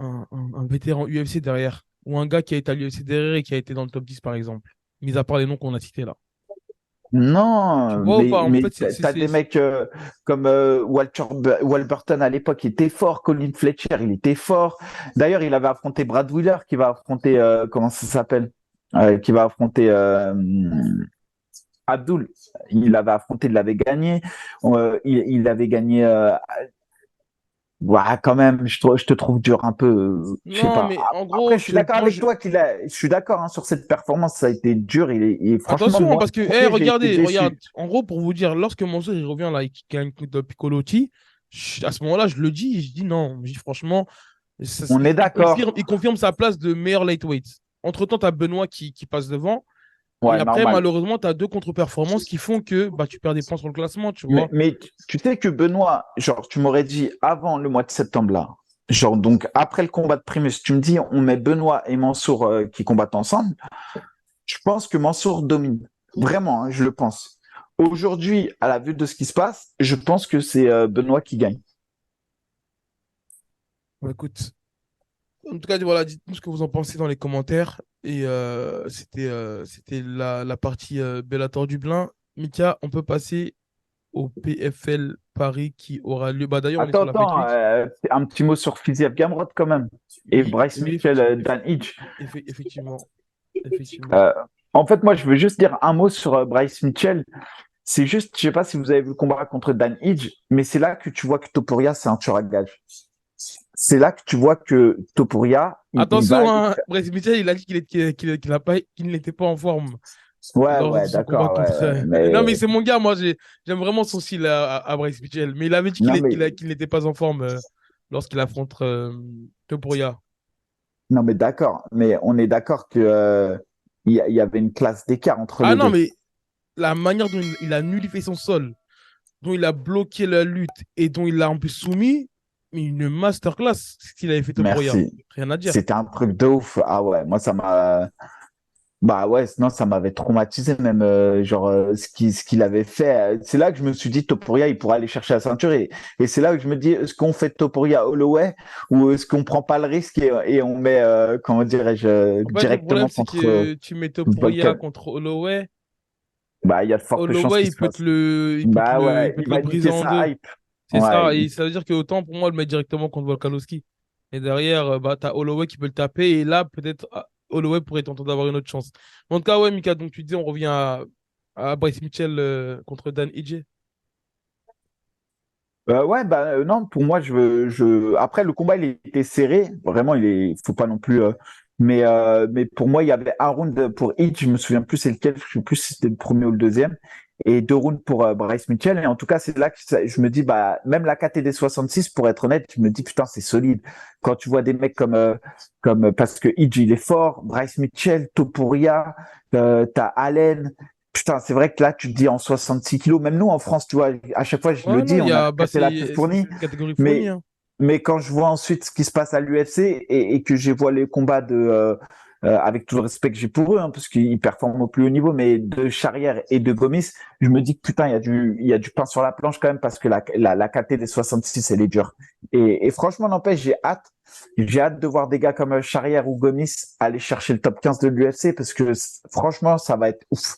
vétéran UFC derrière? Ou un gars qui a été à l'UFC derrière et qui a été dans le top 10, par exemple? Mis à part les noms qu'on a cités là. Tu Non, vois ou pas? En mais fait, t'as des mecs comme Walberton à l'époque, il était fort. Colin Fletcher, il était fort. D'ailleurs, il avait affronté Brad Wheeler, qui va affronter comment ça s'appelle, qui va affronter Abdul. Il l'avait affronté, il l'avait gagné. Il avait gagné. Ouais, quand même, je te trouve dur un peu. Je sais Non, pas. mais en Après, gros, je suis d'accord moi, avec toi je suis d'accord hein, sur cette performance. Ça a été dur. Franchement, attention, hein, moi, parce que, le hey, premier, j'ai été regardez, regarde, déçu. en gros, pour vous dire, lorsque Mansour il revient là et qu'il gagne contre Piccolotti, à ce moment-là, je le dis, je dis non. Je dis franchement, On est d'accord. il confirme sa place de meilleur lightweight. Entre-temps, tu as Benoît qui passe devant. Et Ouais, après, normal. malheureusement, tu as deux contre-performances qui font que bah, tu perds des points sur le classement, tu vois. Mais tu sais que Benoît, genre, tu m'aurais dit avant le mois de septembre là, genre, donc après le combat de Primus, tu me dis on met Benoît et Mansour qui combattent ensemble. Je pense que Mansour domine. Vraiment, hein, je le pense. Aujourd'hui, à la vue de ce qui se passe, je pense que c'est Benoît qui gagne. Bah, écoute, en tout cas, voilà, dites-nous ce que vous en pensez dans les commentaires. Et c'était la partie Bellator Dublin. Mika, on peut passer au PFL Paris qui aura lieu. Bah, d'ailleurs, on est sur la fight Attends, week. un petit mot sur Fiziev Gamrot quand même. Et Oui, Bryce oui, Mitchell, Dan Hitch. effectivement. Effectivement. Euh, en fait, moi, je veux juste dire un mot sur Bryce Mitchell. C'est juste, je sais pas si vous avez vu le combat contre Dan Hidge, mais c'est là que tu vois que Topuria, c'est un tueur à gage. C'est là que tu vois que Topuria, il va Attention, aller. hein, Brésil Mitchell, il a dit qu'il n'était pas en forme Ouais, lors de ouais, son combat d'accord, contre. ouais, Non, mais mais c'est mon gars, moi, j'aime vraiment son style à Bryce Mitchell. Mais il avait dit non, mais qu'il n'était pas en forme lorsqu'il affronte Topuria. non, mais d'accord, mais on est d'accord que il y avait une classe d'écart entre Ah les non, deux. mais la manière dont il a nullifié son sol, dont il a bloqué la lutte et dont il l'a en plus soumis, une masterclass, ce qu'il avait fait Topuria. Merci. Rien à dire. C'était un truc de ouf. Ah ouais, moi ça m'a. Bah ouais, sinon ça m'avait traumatisé même ce qu'il avait fait. C'est là que je me suis dit Topuria il pourrait aller chercher la ceinture et c'est là que je me dis est-ce qu'on fait Topuria Holloway ou est-ce qu'on prend pas le risque et on met comment dirais-je En fait, le problème, directement c'est contre que tu mets Topuria Volkan. contre Holloway. Bah il y a de fortes chances Holloway, qu'il se fasse. il Bah ouais, peut il te le va briser niquer en sa deux. hype. C'est Ouais, ça. Et ça veut dire que autant pour moi le mettre directement contre Volkanovski. Et derrière, bah, t'as Holloway qui peut le taper. Et là, peut-être Holloway pourrait tenter d'avoir une autre chance. En tout cas, ouais, Mika, donc tu disais, on revient à Bryce Mitchell contre Dan Ige. Ouais, bah non, pour moi, après le combat, il était serré. Vraiment, faut pas non plus. Mais pour moi, il y avait un round pour each. Je me souviens plus c'est lequel. Je sais plus si c'était le premier ou le deuxième. Et deux rounds pour Bryce Mitchell. Et en tout cas, c'est là que je me dis, bah même la KTD 66, pour être honnête, je me dis putain, c'est solide. Quand tu vois des mecs parce que Edge il est fort, Bryce Mitchell, Topuria, t'as Allen. Putain, c'est vrai que là, tu te dis en 66 kilos, même nous en France, tu vois, à chaque fois, je le Ouais, non, dis, on a la bah, caté la plus fournie, c'est une catégorie fournie, mais, hein. mais quand je vois ensuite ce qui se passe à l'UFC et que je vois les combats avec tout le respect que j'ai pour eux, hein, parce qu'ils performent au plus haut niveau, mais de Charrière et de Gomis, je me dis que putain, il y a du pain sur la planche quand même, parce que la KT des 66, elle est dure. Et franchement, n'empêche, j'ai hâte de voir des gars comme Charrière ou Gomis aller chercher le top 15 de l'UFC, parce que franchement, ça va être ouf.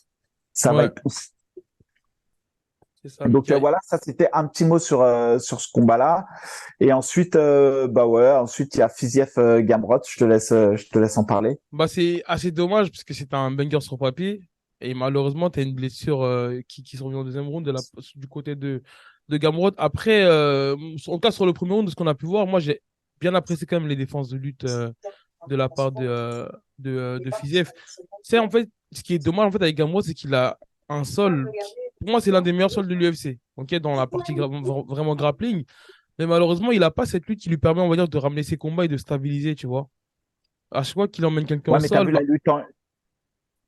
Ça va Ouais, être ouf. c'est ça, Donc Mika. voilà, ça c'était un petit mot sur ce combat-là. Et ensuite, bah ouais, ensuite il y a Fiziev Gamrot. Je te laisse en parler. Bah, c'est assez dommage parce que c'est un banger sur papier. Et malheureusement, tu as une blessure qui se revient au deuxième round du côté de Gamrot. Après, en tout cas, sur le premier round, de ce qu'on a pu voir, moi, j'ai bien apprécié quand même les défenses de lutte de la part de Fiziev. C'est en fait, ce qui est dommage en fait avec Gamrot, c'est qu'il a un sol pour moi, c'est l'un des meilleurs sols de l'UFC, ok, dans la partie vraiment grappling. Mais malheureusement, il n'a pas cette lutte qui lui permet, on va dire, de ramener ses combats et de stabiliser, tu vois. À chaque fois qu'il emmène quelqu'un au Ouais, mais t'as sol, vu bah, la lutte en,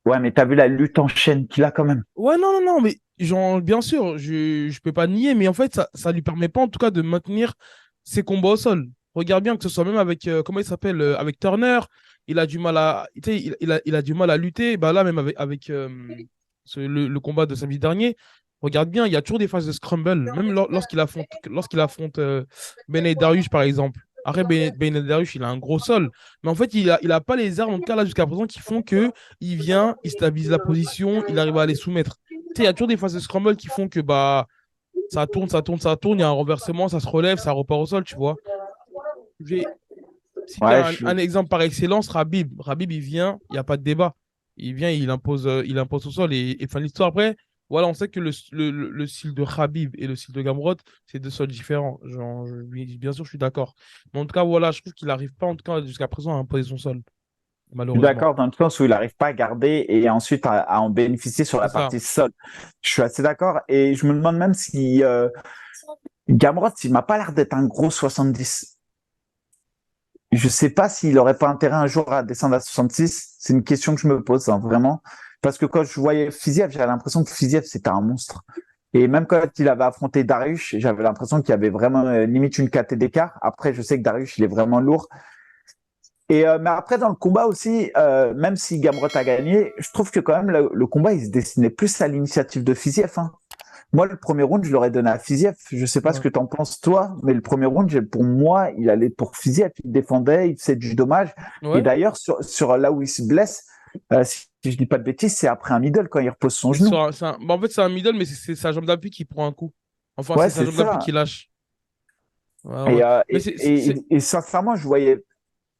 ouais, mais t'as vu la lutte en chaîne qu'il a quand même. ouais, non, non, non, mais genre, bien sûr, je peux pas nier, mais en fait, ça lui permet pas, en tout cas, de maintenir ses combats au sol. Regarde bien que ce soit même avec, comment il s'appelle, avec Turner, il a du mal à, tu sais, il a du mal à lutter. Bah là, même avec le combat de samedi dernier, regarde bien, il y a toujours des phases de scramble, même lorsqu'il affronte Benet Dariush, par exemple. Après, Benet Dariush, il a un gros sol, mais en fait, il a pas les armes, en tout cas, là, jusqu'à présent, qui font que il vient, il stabilise la position, il arrive à les soumettre. Tu sais, il y a toujours des phases de scramble qui font que bah ça tourne, ça tourne, ça tourne, il y a un renversement, ça se relève, ça repart au sol, tu vois. J'ai cité Ouais, un exemple par excellence, Rabib. Rabib, il vient, il n'y a pas de débat. Il vient, il impose au sol et fin de l'histoire. Après, voilà, on sait que le style de Rabib et le style de Gamrot, c'est deux sols différents. Genre, bien sûr, je suis d'accord. Mais en tout cas, voilà, je trouve qu'il n'arrive pas, en tout cas, jusqu'à présent, à imposer son sol, je suis malheureusement. d'accord dans le sens où il n'arrive pas à garder et ensuite à en bénéficier sur C'est la ça. partie sol. Je suis assez d'accord et je me demande même si Gamrot, il m'a pas l'air d'être un gros 70. Je sais pas s'il aurait pas intérêt un jour à descendre à 66. C'est une question que je me pose, hein, vraiment. Parce que quand je voyais Fiziev, j'avais l'impression que Fiziev, c'était un monstre. Et même quand il avait affronté Dariush, j'avais l'impression qu'il y avait vraiment limite une KT d'écart. Après, je sais que Dariush, il est vraiment lourd. Et mais après, dans le combat aussi, même si Gamrot a gagné, je trouve que quand même le combat, il se dessinait plus à l'initiative de Fiziev, hein. Moi, le premier round, je l'aurais donné à Fiziev. Je sais pas ce Ouais. que t'en penses, toi, mais le premier round, pour moi, il allait pour Fiziev. Il défendait, il faisait du dommage. Et Ouais. d'ailleurs, sur là où il se blesse, si je dis pas de bêtises, c'est après un middle quand il repose son genou. Bah, en fait, c'est un middle, mais c'est sa jambe d'appui qui prend un coup. Enfin, c'est Ouais, sa c'est jambe d'appui ça. qui lâche. Ouais, ouais. Mais Et sincèrement, je voyais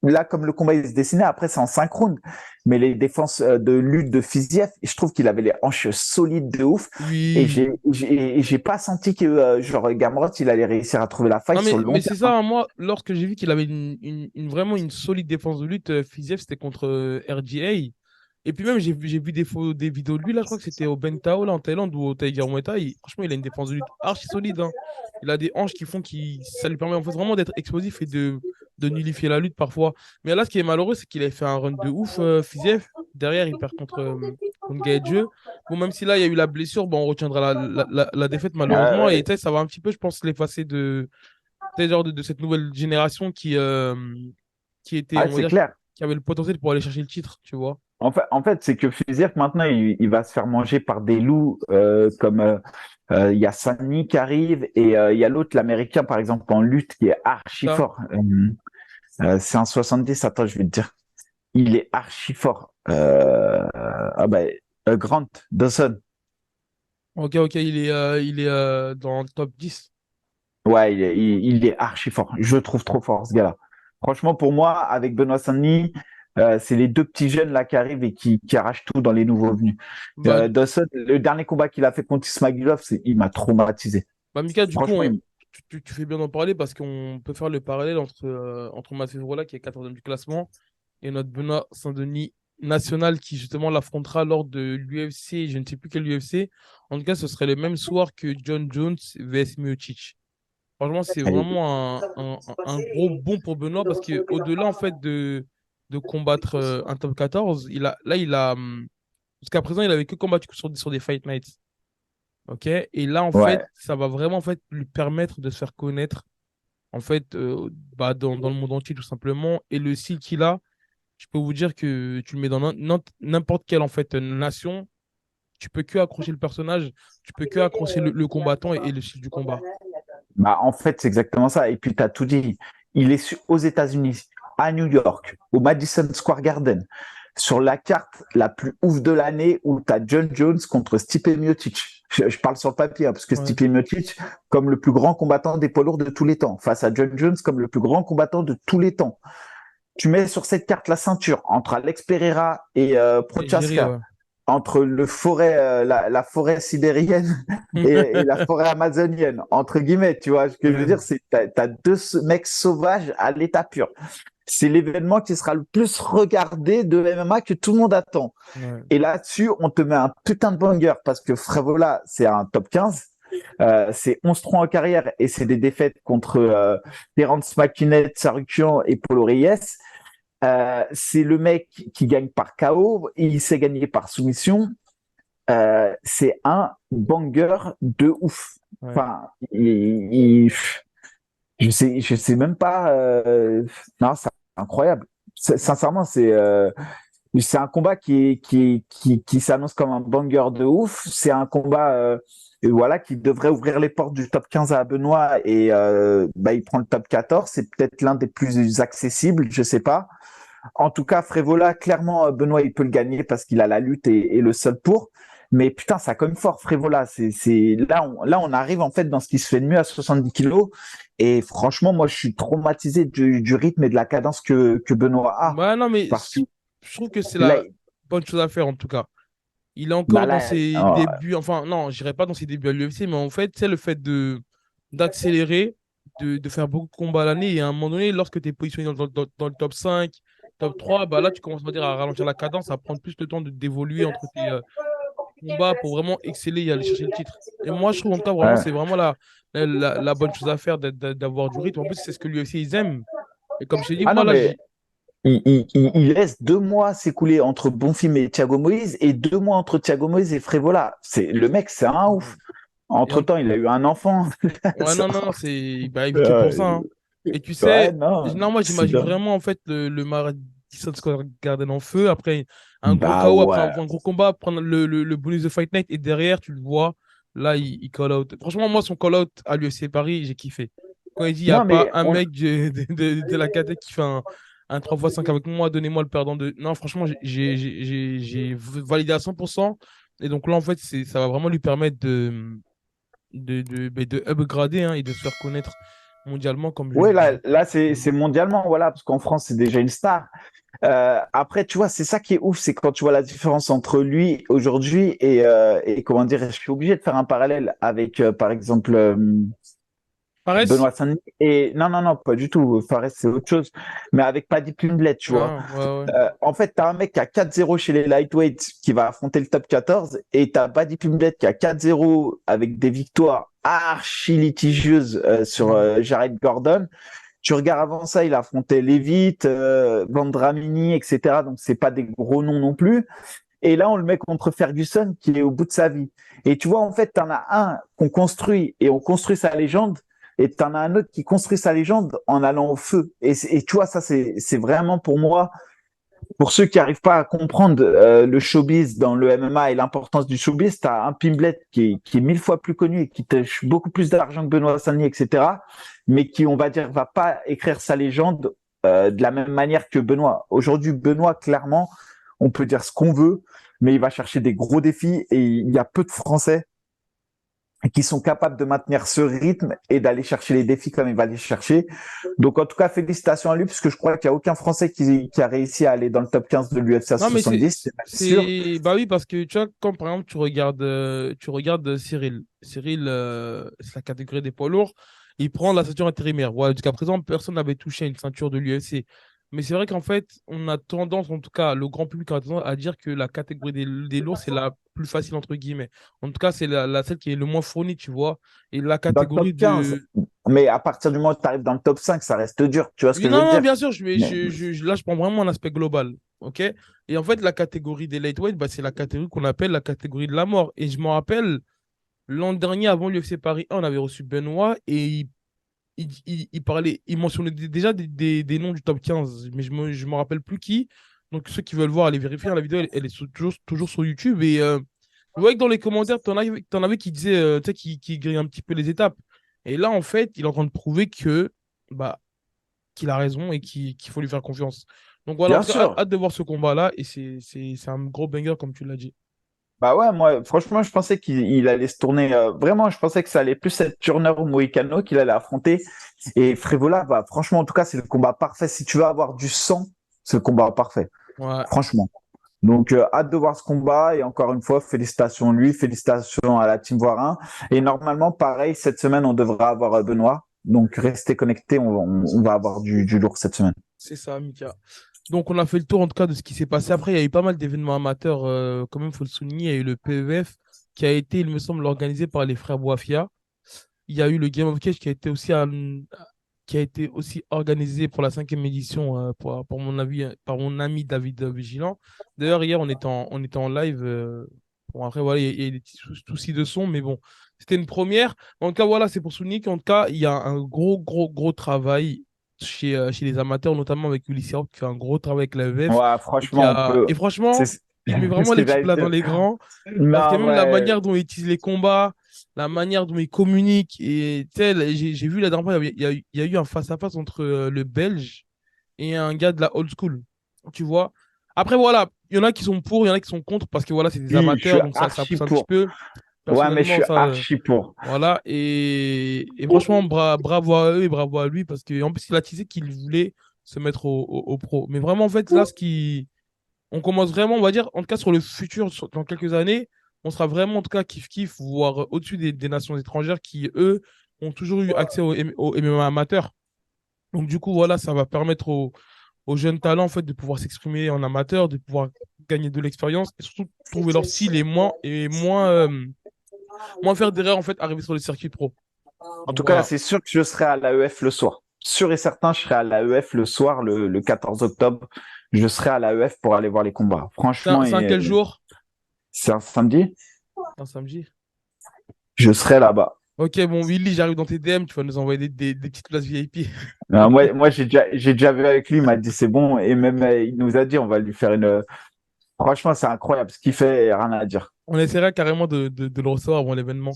là comme le combat il se dessinait. Après, c'est en synchrone, mais les défenses de lutte de Fiziev, je trouve qu'il avait les hanches solides de ouf. Et oui. j'ai pas senti que genre Gamrot, il allait réussir à trouver la faille Non, sur le long mais c'est terme, hein. ça, hein, moi, lorsque j'ai vu qu'il avait vraiment une solide défense de lutte, Fiziev, c'était contre RGA. Et puis même, j'ai vu des vidéos de lui, là, je crois que c'était au Bentao, là, en Thaïlande, ou au Tiger Muay Thai. Franchement, il a une défense de lutte archi solide, hein. Il a des hanches qui font ça lui permet en fait vraiment d'être explosif et de nullifier la lutte parfois. Mais là, ce qui est malheureux, c'est qu'il avait fait un run de ouf, Fiziev. Derrière, il perd contre Gaethje. Bon, même si là, il y a eu la blessure, bon, on retiendra la défaite malheureusement. Et Ouais. tu sais, ça va un petit peu, je pense, l'effacer tu sais, genre de cette nouvelle génération qui était, Ah, on va c'est dire, clair. qui avait le potentiel pour aller chercher le titre, tu vois. En fait, c'est que Fiziev, maintenant, il va se faire manger par des loups comme il y a Sani qui arrive et il y a l'autre, l'Américain, par exemple, en lutte, qui est archi Ça. fort. C'est un 70, attends, je vais te dire. Il est archi fort. Ah bah, Grant Dawson. Ok, ok, il est dans le top 10. Ouais, il est archi fort. Je le trouve trop fort, ce gars-là. Franchement, pour moi, avec Benoît Saint-Denis, c'est les deux petits jeunes là qui arrivent et qui arrachent tout dans les nouveaux venus. Bah, Dawson, le dernier combat qu'il a fait contre Ismagulov, il m'a traumatisé. bah Mika, du coup, Franchement, tu fais bien d'en parler parce qu'on peut faire le parallèle entre Mathieu Vrola, qui est 14e du classement, et notre Benoît Saint-Denis national qui justement l'affrontera lors de l'UFC, je ne sais plus quel UFC. En tout cas, ce serait le même soir que John Jones vs Miocic. Franchement, c'est vraiment un gros bond pour Benoît parce que au-delà en fait de combattre un top 14, jusqu'à présent, il avait que combattu sur des Fight Nights. Ok? Et là, en fait, ouais, ça va vraiment en fait, lui permettre de se faire connaître en fait, bah, dans le monde entier tout simplement. Et le style qu'il a, je peux vous dire que tu le mets dans n'importe quelle en fait nation, tu peux que accrocher le personnage, tu peux que accrocher le combattant et le style du combat. Bah, en fait, c'est exactement ça. Et puis, tu as tout dit. Il est aux États-Unis, à New York, au Madison Square Garden, sur la carte la plus ouf de l'année où tu as John Jones contre Stipe Miocic. Je parle sur le papier, hein, parce que Ouais. Stipe Miocic, comme le plus grand combattant des poids lourds de tous les temps, face à John Jones comme le plus grand combattant de tous les temps. Tu mets sur cette carte la ceinture entre Alex Pereira et Et Jerry, Prochaska, ouais. entre la forêt sibérienne et la forêt amazonienne, entre guillemets, tu vois. Ce que je veux Ouais, dire, c'est que t'as deux mecs sauvages à l'état pur. C'est l'événement qui sera le plus regardé de MMA que tout le monde attend. ouais. Et là-dessus, on te met un putain de banger parce que Frévola, c'est un top 15. C'est 11-3 en carrière et c'est des défaites contre Terence McKinnon, Sarukian et Paulo Reyes. C'est le mec qui gagne par KO, il s'est gagné par soumission. C'est un banger de ouf. Ouais. Enfin, je sais même pas. Non, c'est incroyable. Sincèrement, c'est un combat qui s'annonce comme un banger de ouf. C'est un combat voilà, qui devrait ouvrir les portes du top 15 à Benoît et bah, il prend le top 14. C'est peut-être l'un des plus accessibles, je sais pas. En tout cas, Frévola, clairement, Benoît, il peut le gagner parce qu'il a la lutte et le seul pour. Mais putain, ça comme fort, Frévola. Là, on arrive en fait dans ce qui se fait de mieux à 70 kilos. Et franchement, moi, je suis traumatisé du rythme et de la cadence que Benoît a. Ouais, non, mais Parce que je trouve que c'est là, la bonne chose à faire en tout cas. Il est bah encore dans là, ses débuts, enfin, non, je dirais pas dans ses débuts à l'UFC, mais en fait, c'est le fait d'accélérer, de faire beaucoup de combats à l'année, et à un moment donné, lorsque tu es positionné dans le top 5, top 3, bah là, tu commences, on va dire, à ralentir la cadence, à prendre plus le temps d'évoluer entre tes combats pour vraiment exceller et aller chercher le titre. Et moi, je trouve en tout cas, vraiment, ouais. c'est vraiment la bonne chose à faire d'avoir du rythme. En plus, c'est ce que l'UFC, ils aiment. Et comme je t'ai dit, Ah moi, non, là, mais il laisse 2 mois s'écouler entre Bonfim et Thiago Moïse et 2 mois entre Thiago Moïse et Frévola. Le mec, c'est un ouf. et en Entre-temps, il a eu un enfant. Ouais, non, non, c'est bah, éviter pour ça. Euh, Hein. Et tu ouais, sais, non, non, moi, c'est j'imagine dingue. vraiment, en fait, le Madison Square Garden en feu, après un gros Bah KO, après ouais. un gros combat, prendre le bonus de Fight Night, et derrière, tu le vois, là, il call out. Franchement, moi, son call out à l'UFC Paris, j'ai kiffé. Quand il dit, il n'y a Non, pas mais un mec de la KT qui fait un 3x5 avec moi, donnez-moi le perdant de. Non, franchement, j'ai validé à 100%. Et donc là, en fait, ça va vraiment lui permettre de upgrader hein, et de se faire connaître mondialement, comme ouais, je là c'est mondialement, voilà, parce qu'en France, c'est déjà une star. Après, tu vois, c'est ça qui est ouf, c'est quand tu vois la différence entre lui aujourd'hui et comment dire, je suis obligé de faire un parallèle avec, par exemple, Fares? Benoît Saint-Denis. Et non, non, non, pas du tout. Fares, c'est autre chose. Mais avec Paddy Pimblett, tu vois. Ah, ouais, ouais. En fait, tu as un mec qui a 4-0 chez les lightweights qui va affronter le top 14 et tu as Paddy Pimblett qui a 4-0 avec des victoires archi litigieuses sur Mm. Jared Gordon. Tu regardes avant ça, il a affronté Levitt, Vandramini, etc. Donc, c'est pas des gros noms non plus. Et là, on le met contre Ferguson qui est au bout de sa vie. Et tu vois, en fait, tu en as un qu'on construit et on construit sa légende. Et tu en as un autre qui construit sa légende en allant au feu. Et tu vois, ça, c'est vraiment pour moi, pour ceux qui n'arrivent pas à comprendre le showbiz dans le MMA et l'importance du showbiz, tu as un Pimblet qui est 1000 fois plus connu et qui touche beaucoup plus d'argent que Benoît Saint-Denis, etc. Mais qui, on va dire, va pas écrire sa légende de la même manière que Benoît. Aujourd'hui, Benoît, clairement, on peut dire ce qu'on veut, mais il va chercher des gros défis et il y a peu de Français qui sont capables de maintenir ce rythme et d'aller chercher les défis comme il va les chercher. Donc, en tout cas, félicitations à lui, parce que je crois qu'il n'y a aucun Français qui a réussi à aller dans le top 15 de l'UFC à Non, mais 70, c'est même sûr. Bah oui, parce que tu vois, comme par exemple, tu regardes Cyril. Cyril, c'est la catégorie des poids lourds. Il prend la ceinture intérimaire. Ouais, jusqu'à présent, personne n'avait touché à une ceinture de l'UFC. Mais c'est vrai qu'en fait, on a tendance, en tout cas, le grand public a tendance à dire que la catégorie des lourds, c'est la plus facile, entre guillemets. En tout cas, c'est celle qui est le moins fournie, tu vois. Et la Dans le catégorie top 15, de, mais à partir du moment où tu arrives dans le top 5, ça reste dur. Tu vois ce Oui, que je veux non, te non, dire? bien sûr, Mais, là, je prends vraiment un aspect global. OK? Et en fait, la catégorie des lightweight, bah, c'est la catégorie qu'on appelle la catégorie de la mort. Et je me rappelle, l'an dernier, avant l'UFC Paris 1, on avait reçu Benoît et il parlait, il mentionnait déjà des noms du top 15, mais je me rappelle plus qui. Donc, ceux qui veulent voir, allez vérifier, hein. La vidéo, elle est toujours sur YouTube. Et je voyais que dans les commentaires, t'en avais qui disaient, tu sais, qui grillent un petit peu les étapes. Et là, en fait, il est en train de prouver que, bah, qu'il a raison et qu'il faut lui faire confiance. Donc voilà, en Bien tout cas, sûr. hâte de voir ce combat-là. Et c'est un gros banger, comme tu l'as dit. Bah ouais, moi, franchement, je pensais qu'il allait se tourner. Vraiment, je pensais que ça allait plus être Turner ou Moïcano qu'il allait affronter. Et Frévola, bah, franchement, en tout cas, c'est le combat parfait. Si tu veux avoir du sang, c'est le combat parfait. Ouais, Franchement. Donc, hâte de voir ce combat. Et encore une fois, félicitations à lui, félicitations à la Team Voirin. Et normalement, pareil, cette semaine, on devra avoir Benoît. Donc, restez connectés. On va avoir du lourd cette semaine. c'est ça, Mika. Donc, on a fait le tour en tout cas de ce qui s'est passé. Après, il y a eu pas mal d'événements amateurs, quand même, il faut le souligner. Il y a eu le PEF qui a été, il me semble, organisé par les frères Boafia. Il y a eu le Game of Cage qui a été aussi organisé pour la cinquième édition pour mon avis, par mon ami David Vigilant. D'ailleurs, hier, on était en live. Bon, après, voilà, il y a des petits soucis de son, mais bon, c'était une première. En tout cas, voilà, c'est pour souligner qu'en tout cas, il y a un gros travail chez les amateurs, notamment avec Ulysse Herb, qui fait un gros travail avec la VF. Ouais, Et, qui franchement, on a... peut. et C'est franchement, il met ce vraiment que l'équipe j'allais là dans dire. les grands. Parce que Non, même la ouais. manière dont il utilise les combats, la manière dont il communique, et tu sais, j'ai vu la dernière fois, il y a eu un face-à-face entre le Belge et un gars de la old school. Tu vois? Après, voilà, il y en a qui sont pour, il y en a qui sont contre, parce que voilà, c'est des Oui, je suis amateurs, donc ça archi pousse un petit pour. peu. Ouais, mais je Personnellement, suis ça, archi pour. voilà. Et franchement, bravo à eux et bravo à lui, parce qu'en plus, il a teasé qu'il voulait se mettre au pro. Mais vraiment, en fait, là, on commence vraiment, on va dire, en tout cas sur le futur, dans quelques années, on sera vraiment, en tout cas, kiff-kiff, voire au-dessus des nations étrangères qui, eux, ont toujours eu accès au MMA amateur. Donc, du coup, voilà, ça va permettre aux jeunes talents, en fait, de pouvoir s'exprimer en amateur, de pouvoir gagner de l'expérience et surtout trouver leur style moins faire d'erreurs, en fait, arriver sur les circuits pro. En Donc, tout cas, voilà. c'est sûr que je serai à l'AEF le soir. Sûr et certain, je serai à l'AEF le soir, le 14 octobre. Je serai à l'AEF pour aller voir les combats. Franchement, C'est un et quel jour? c'est un samedi. Un samedi. Je serai là-bas. Ok, bon, Willy, j'arrive dans tes DM, tu vas nous envoyer des petites places VIP. Moi, j'ai déjà vu avec lui. Il m'a dit c'est bon. Et même, il nous a dit on va lui faire une. Franchement, c'est incroyable. Ce qu'il fait, rien à dire. On essaiera carrément de le recevoir avant l'événement.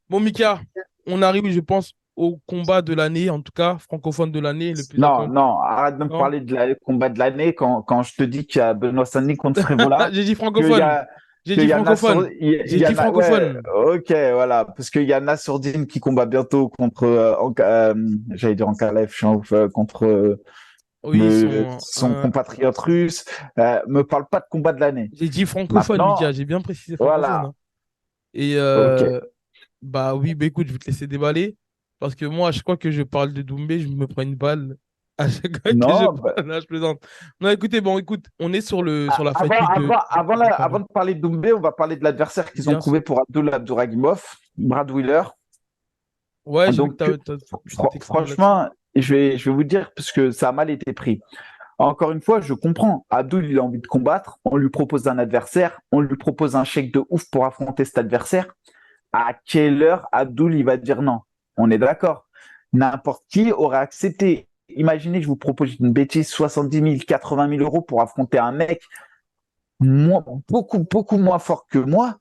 Bon, Mika, on arrive, je pense, au combat de l'année, en tout cas, francophone de l'année, le plus Non, attendu. non, arrête de me Non? parler de la combat de l'année quand je te dis qu'il y a Benoît Saint-Denis contre Frévola, J'ai dit qu'il y francophone. a, J'ai qu'il dit y a francophone. il J'ai y a dit ouais, francophone. ok, voilà, parce qu'il y a Nassourdine qui combat bientôt contre, j'allais dire Ankalaev, je suis en ouf, contre Oui, ils sont. son compatriote russe. Me parle pas de combat de l'année. J'ai dit francophone, Maintenant, Mika. J'ai bien précisé francophone, voilà, hein. Et ok. bah oui, bah écoute, je vais te laisser déballer. Parce que moi, à chaque fois que je parle de Doumbé, je me prends une balle. À chaque fois que je Non, parle, là, je plaisante. Non, écoutez, bon, écoute, on est sur la fight week de avant Paris. de parler de Doumbé, on va parler de l'adversaire qu'ils ont Bien sûr. trouvé pour Abdul Abdouragimov, Brad Wheeler. Ouais, j'ai vu que Donc, tu t'es exprimé là-dessus. franchement, je vais vous dire, parce que ça a mal été pris. Encore une fois, je comprends. Abdul, il a envie de combattre. On lui propose un adversaire. On lui propose un chèque de ouf pour affronter cet adversaire. À quelle heure Abdul, il va dire non? On est d'accord. N'importe qui aurait accepté. Imaginez que je vous propose une bêtise, 70 000, 80 000 euros pour affronter un mec beaucoup moins fort que moi,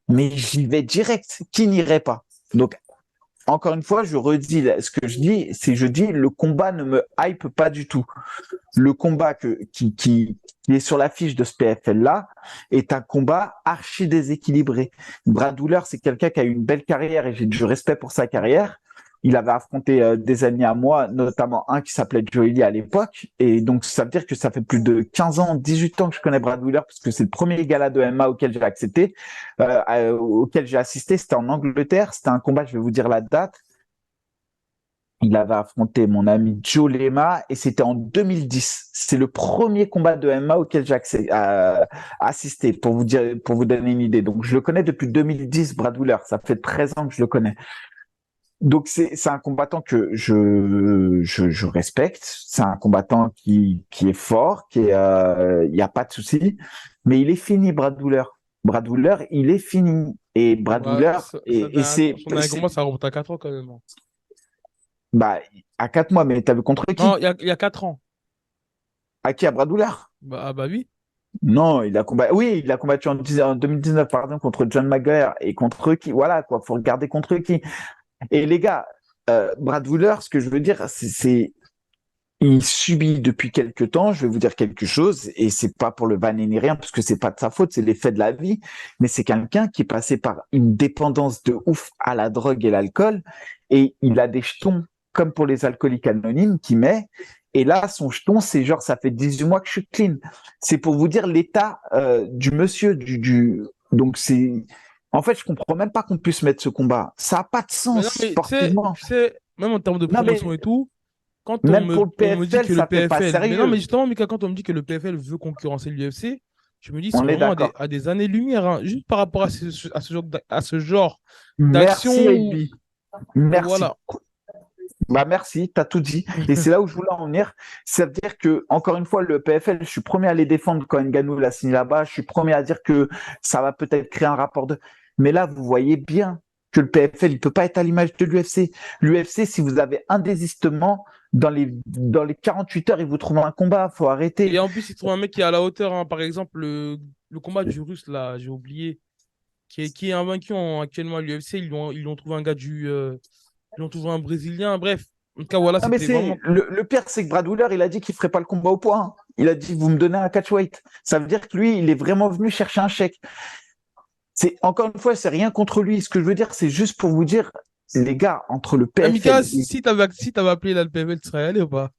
mais j'y vais direct. Qui n'irait pas? Donc, encore une fois, je redis ce que je dis, c'est je dis le combat ne me hype pas du tout. Le combat qui est sur l'affiche de ce PFL-là est un combat archi déséquilibré. Brad Hooler, c'est quelqu'un qui a eu une belle carrière et j'ai du respect pour sa carrière. Il avait affronté des amis à moi, notamment un qui s'appelait Joely à l'époque. Et donc, ça veut dire que ça fait plus de 15 ans, 18 ans que je connais Brad Wheeler, parce que c'est le premier gala de MMA auquel j'ai accepté, auquel j'ai assisté. C'était en Angleterre. C'était un combat, je vais vous dire la date. Il avait affronté mon ami Joe Lema et c'était en 2010. C'est le premier combat de MMA auquel j'ai assisté, pour vous donner une idée. Donc, je le connais depuis 2010, Brad Wheeler. Ça fait 13 ans que je le connais. Donc c'est un combattant que je respecte. C'est un combattant qui est fort, il y a pas de souci. Mais il est fini, Brad Wheeler. Brad Wheeler, il est fini. Et Brad Ouais, Wheeler, et son dernier combat, ça remonte à 4 ans quand même, hein. Bah, à 4 mois, mais t'as vu contre Non, qui? il y a 4 ans. À qui? À Bradoulard? Bah oui. Non, il a combattu en 2019, par exemple, contre John McGuire et contre qui? Voilà, quoi. Faut regarder contre qui. Et les gars, Brad Wheeler, ce que je veux dire, il subit depuis quelque temps, je vais vous dire quelque chose, et c'est pas pour le vanner ni rien, parce que c'est pas de sa faute, c'est l'effet de la vie, mais c'est quelqu'un qui est passé par une dépendance de ouf à la drogue et l'alcool, et il a des jetons, comme pour les alcooliques anonymes, qui met, et là, son jeton, c'est genre, ça fait 18 mois que je suis clean. C'est pour vous dire l'état du monsieur, donc c'est, en fait, je comprends même pas qu'on puisse mettre ce combat. Ça a pas de Mais non, sens mais sportivement. tu sais, même en termes de Non, promotion mais et tout, quand même pour le on me dit PFL, que le ça fait pas PFL. Mais non, mais sérieux. justement, Mika, quand on me dit que le PFL veut concurrencer l'UFC, je me dis c'est On est vraiment d'accord. à des années-lumière, hein, juste par rapport à ce genre d'action Merci, AB. Merci. voilà. Bah merci, t'as tout dit. Et c'est là où je voulais en venir. Ça veut dire que, encore une fois, le PFL, je suis premier à les défendre quand Ngannou l'a signé là-bas. Je suis premier à dire que ça va peut-être créer un rapport de. Mais là, vous voyez bien que le PFL, il peut pas être à l'image de l'UFC. L'UFC, si vous avez un désistement, dans les 48 heures, ils vous trouvent un combat. Faut Et arrêter. en plus, il trouve un mec qui est à la hauteur, hein. Par exemple, le combat du Russe, là, j'ai oublié, qui est invaincu actuellement à l'UFC. Ils lui ont trouvé un gars ils lui ont trouvé un Brésilien. Bref, en tout cas, voilà, Non, mais c'était vraiment. le pire, c'est que Brad Wheeler, il a dit qu'il ferait pas le combat au poids, hein. Il a dit, vous me donnez un catchweight. Ça veut dire que lui, il est vraiment venu chercher un chèque. C'est encore une fois, c'est rien contre lui. Ce que je veux dire, c'est juste pour vous dire, les gars, entre le Ah, Mika, PFL, si t'avais appelé là, le PFL, tu serais allé ou pas?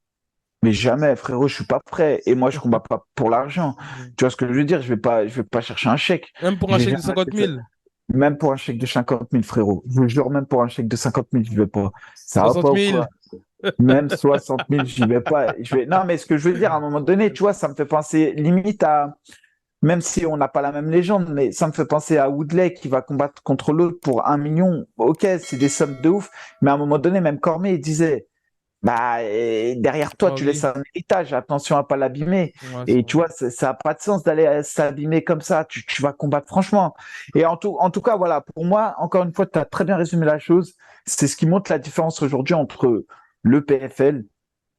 mais jamais, frérot, je suis pas prêt. Et moi, je combats pas pour l'argent. Tu vois ce que je veux dire? Je vais pas chercher un chèque. Même pour un J'ai chèque de jamais 50 fait ça. 000. Même pour un chèque de 50 000, frérot. Je vous jure, même pour un chèque de 50 000, je vais pas. Ça va 60 pas ou 000. quoi? Même 60 000, j'y vais pas. Non, mais ce que je veux dire, à un moment donné, tu vois, ça me fait penser limite à, même si on n'a pas la même légende, mais ça me fait penser à Woodley qui va combattre contre l'autre pour 1 million. Ok, c'est des sommes de ouf, mais à un moment donné, même Cormier il disait, bah derrière toi, Ah tu laisses oui, un héritage, attention à pas l'abîmer. ouais, c'est Et tu vrai. vois, ça a pas de sens d'aller s'abîmer comme ça. Tu vas combattre franchement. Et en tout cas, voilà, pour moi, encore une fois, tu as très bien résumé la chose. C'est ce qui montre la différence aujourd'hui entre le PFL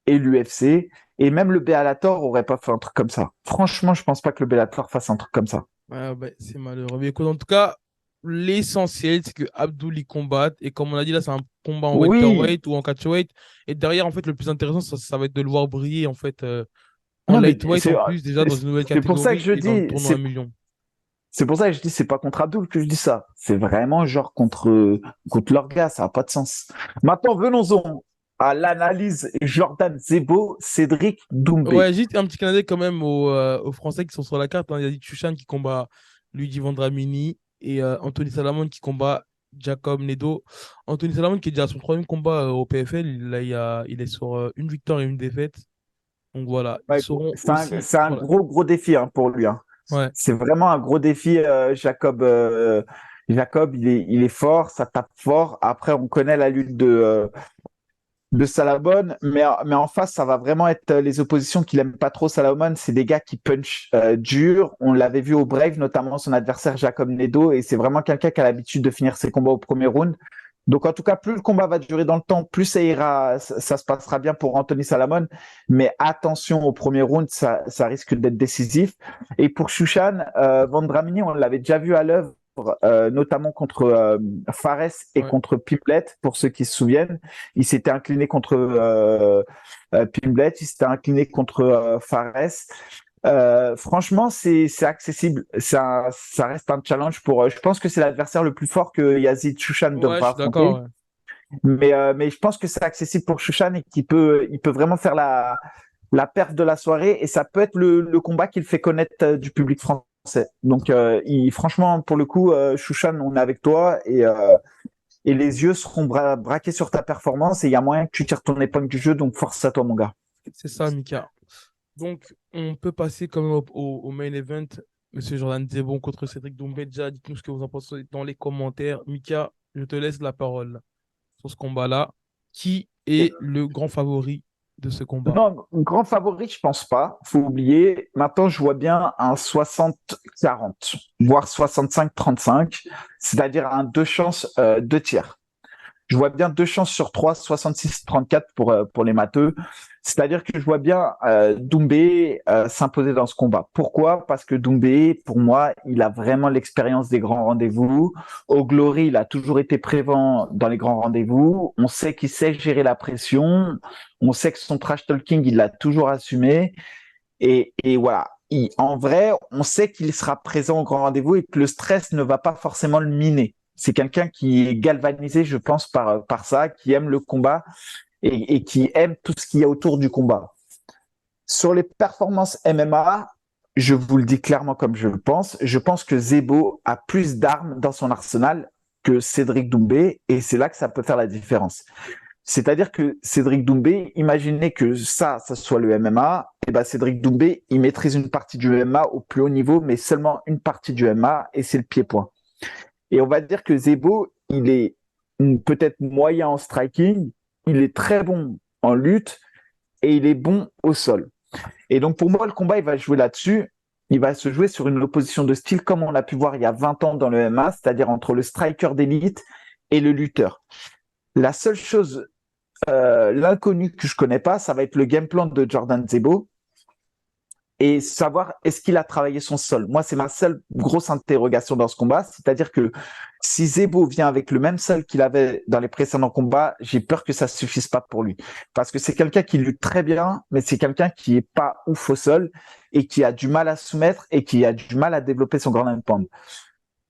et l'UFC. Et même le Bellator aurait pas fait un truc comme ça. Franchement, je pense pas que le Bellator fasse un truc comme ça. Ouais, bah, c'est malheureux. Mais écoute, en tout cas, l'essentiel, c'est que Abdul y combatte. Et comme on a dit, là, c'est un combat en Oui, welterweight ou en catchweight. Et derrière, en fait, le plus intéressant, ça va être de le voir briller, en fait, en non mais lightweight, en plus, déjà dans une nouvelle c'est pour ça que catégorie je et dans le dis, tournoi 1 million. c'est pour ça que je dis, c'est pas contre Abdul que je dis ça. C'est vraiment genre contre leur gars, ça a pas de sens. Maintenant, venons-en à l'analyse Jordan Zebo, Cédric Doumbé. Ouais, juste un petit Canadien quand même aux Français qui sont sur la carte, hein. Il y a dit Chouchan qui combat Luigi Vendramini et Anthony Salamone qui combat Jacob Nedo. Anthony Salamone qui est déjà à son troisième combat au PFL. Là, il est sur une victoire et une défaite. Donc voilà, ils Ouais, seront aussi c'est un sur la... gros défi hein, pour lui, hein. Ouais, C'est vraiment un gros défi, Jacob. Jacob, il est fort, ça tape fort. Après, on connaît la lutte de Salomon, mais en face, ça va vraiment être les oppositions qu'il aime pas trop. Salomon, c'est des gars qui punch dur. On l'avait vu au Brave, notamment son adversaire Jacob Nedo, et c'est vraiment quelqu'un qui a l'habitude de finir ses combats au premier round. Donc en tout cas, plus le combat va durer dans le temps, plus ça se passera bien pour Anthony Salamon. Mais attention au premier round, ça risque d'être décisif. Et pour Shushan, Vendramini, on l'avait déjà vu à l'œuvre, notamment contre Fares et ouais. contre Pimblet, pour ceux qui se souviennent. Il s'était incliné contre Pimblet, il s'était incliné contre Fares. Franchement, c'est accessible. Ça reste un challenge pour. Je pense que c'est l'adversaire le plus fort que Yazid Chouchan Ouais, je devra suis d'accord. affronter. Ouais. Mais je pense que c'est accessible pour Chouchan et il peut vraiment faire la perf de la soirée et ça peut être le combat qui le fait connaître du public français. Donc, franchement, pour le coup, Chouchan, on est avec toi et les yeux seront braqués sur ta performance et il y a moyen que tu tires ton épingle du jeu. Donc, force à toi, mon gars. C'est ça, Mika. Donc, on peut passer quand même au main event. Monsieur Jordan Zebon contre Cédric Doumbé. Déjà, dites-nous ce que vous en pensez dans les commentaires. Mika, je te laisse la parole sur ce combat-là. Qui est le grand favori de ce combat? Non, grand favori, je pense pas. Faut oublier. Maintenant, je vois bien un 60-40, voire 65-35, c'est-à-dire un deux chances, deux tiers. Je vois bien 2 chances sur 3, 66-34 pour les matheux. C'est-à-dire que je vois bien Doumbé s'imposer dans ce combat. Pourquoi? Parce que Doumbé, pour moi, il a vraiment l'expérience des grands rendez-vous. Au Glory, il a toujours été prévent dans les grands rendez-vous. On sait qu'il sait gérer la pression. On sait que son trash talking, il l'a toujours assumé. Et voilà. En vrai, on sait qu'il sera présent au grand rendez-vous et que le stress ne va pas forcément le miner. C'est quelqu'un qui est galvanisé, je pense, par ça, qui aime le combat et qui aime tout ce qu'il y a autour du combat. Sur les performances MMA, je vous le dis clairement comme je le pense. Je pense que Zebo a plus d'armes dans son arsenal que Cédric Doumbé et c'est là que ça peut faire la différence. C'est-à-dire que Cédric Doumbé, imaginez que ça soit le MMA, et ben Cédric Doumbé, il maîtrise une partie du MMA au plus haut niveau, mais seulement une partie du MMA, et c'est le pied-point. Et on va dire que Zebo, il est peut-être moyen en striking, il est très bon en lutte, et il est bon au sol. Et donc pour moi, le combat, il va jouer là-dessus. Il va se jouer sur une opposition de style comme on a pu voir il y a 20 ans dans le MMA, c'est-à-dire entre le striker d'élite et le lutteur. La seule chose l'inconnu que je connais pas, ça va être le game plan de Jordan Zebo et savoir est-ce qu'il a travaillé son sol. Moi, c'est ma seule grosse interrogation dans ce combat, c'est-à-dire que si Zebo vient avec le même sol qu'il avait dans les précédents combats, j'ai peur que ça suffise pas pour lui, parce que c'est quelqu'un qui lutte très bien, mais c'est quelqu'un qui est pas ouf au sol et qui a du mal à soumettre et qui a du mal à développer son ground and pound.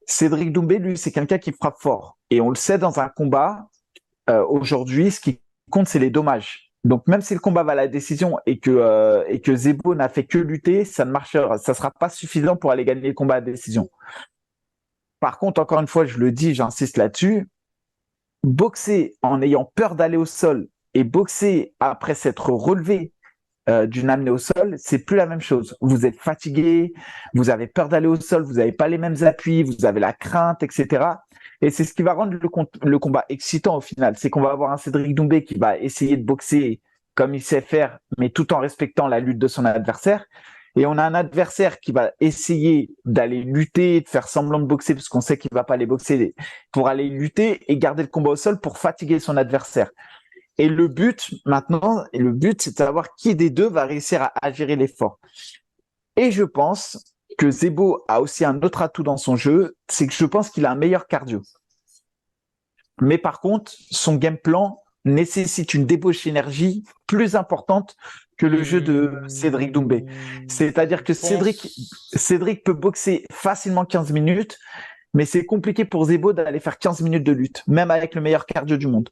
Cédric Doumbé, lui, c'est quelqu'un qui frappe fort et on le sait dans un combat. Aujourd'hui, ce qui compte, c'est les dommages. Donc, même si le combat va à la décision et que Zebo n'a fait que lutter, ça ne marchera, ça sera pas suffisant pour aller gagner le combat à décision. Par contre, encore une fois, je le dis, j'insiste là-dessus, boxer en ayant peur d'aller au sol et boxer après s'être relevé d'une amenée au sol, c'est plus la même chose. Vous êtes fatigué, vous avez peur d'aller au sol, vous n'avez pas les mêmes appuis, vous avez la crainte, etc. Et c'est ce qui va rendre le combat excitant au final. C'est qu'on va avoir un Cédric Doumbé qui va essayer de boxer comme il sait faire, mais tout en respectant la lutte de son adversaire. Et on a un adversaire qui va essayer d'aller lutter, de faire semblant de boxer, parce qu'on sait qu'il va pas aller boxer, pour aller lutter et garder le combat au sol pour fatiguer son adversaire. Et le but, maintenant, c'est de savoir qui des deux va réussir à gérer l'effort. Et je pense que Zebo a aussi un autre atout dans son jeu, c'est que je pense qu'il a un meilleur cardio. Mais par contre, son game plan nécessite une débauche d'énergie plus importante que le jeu de Cédric Doumbé. C'est-à-dire que Cédric peut boxer facilement 15 minutes, mais c'est compliqué pour Zebo d'aller faire 15 minutes de lutte, même avec le meilleur cardio du monde.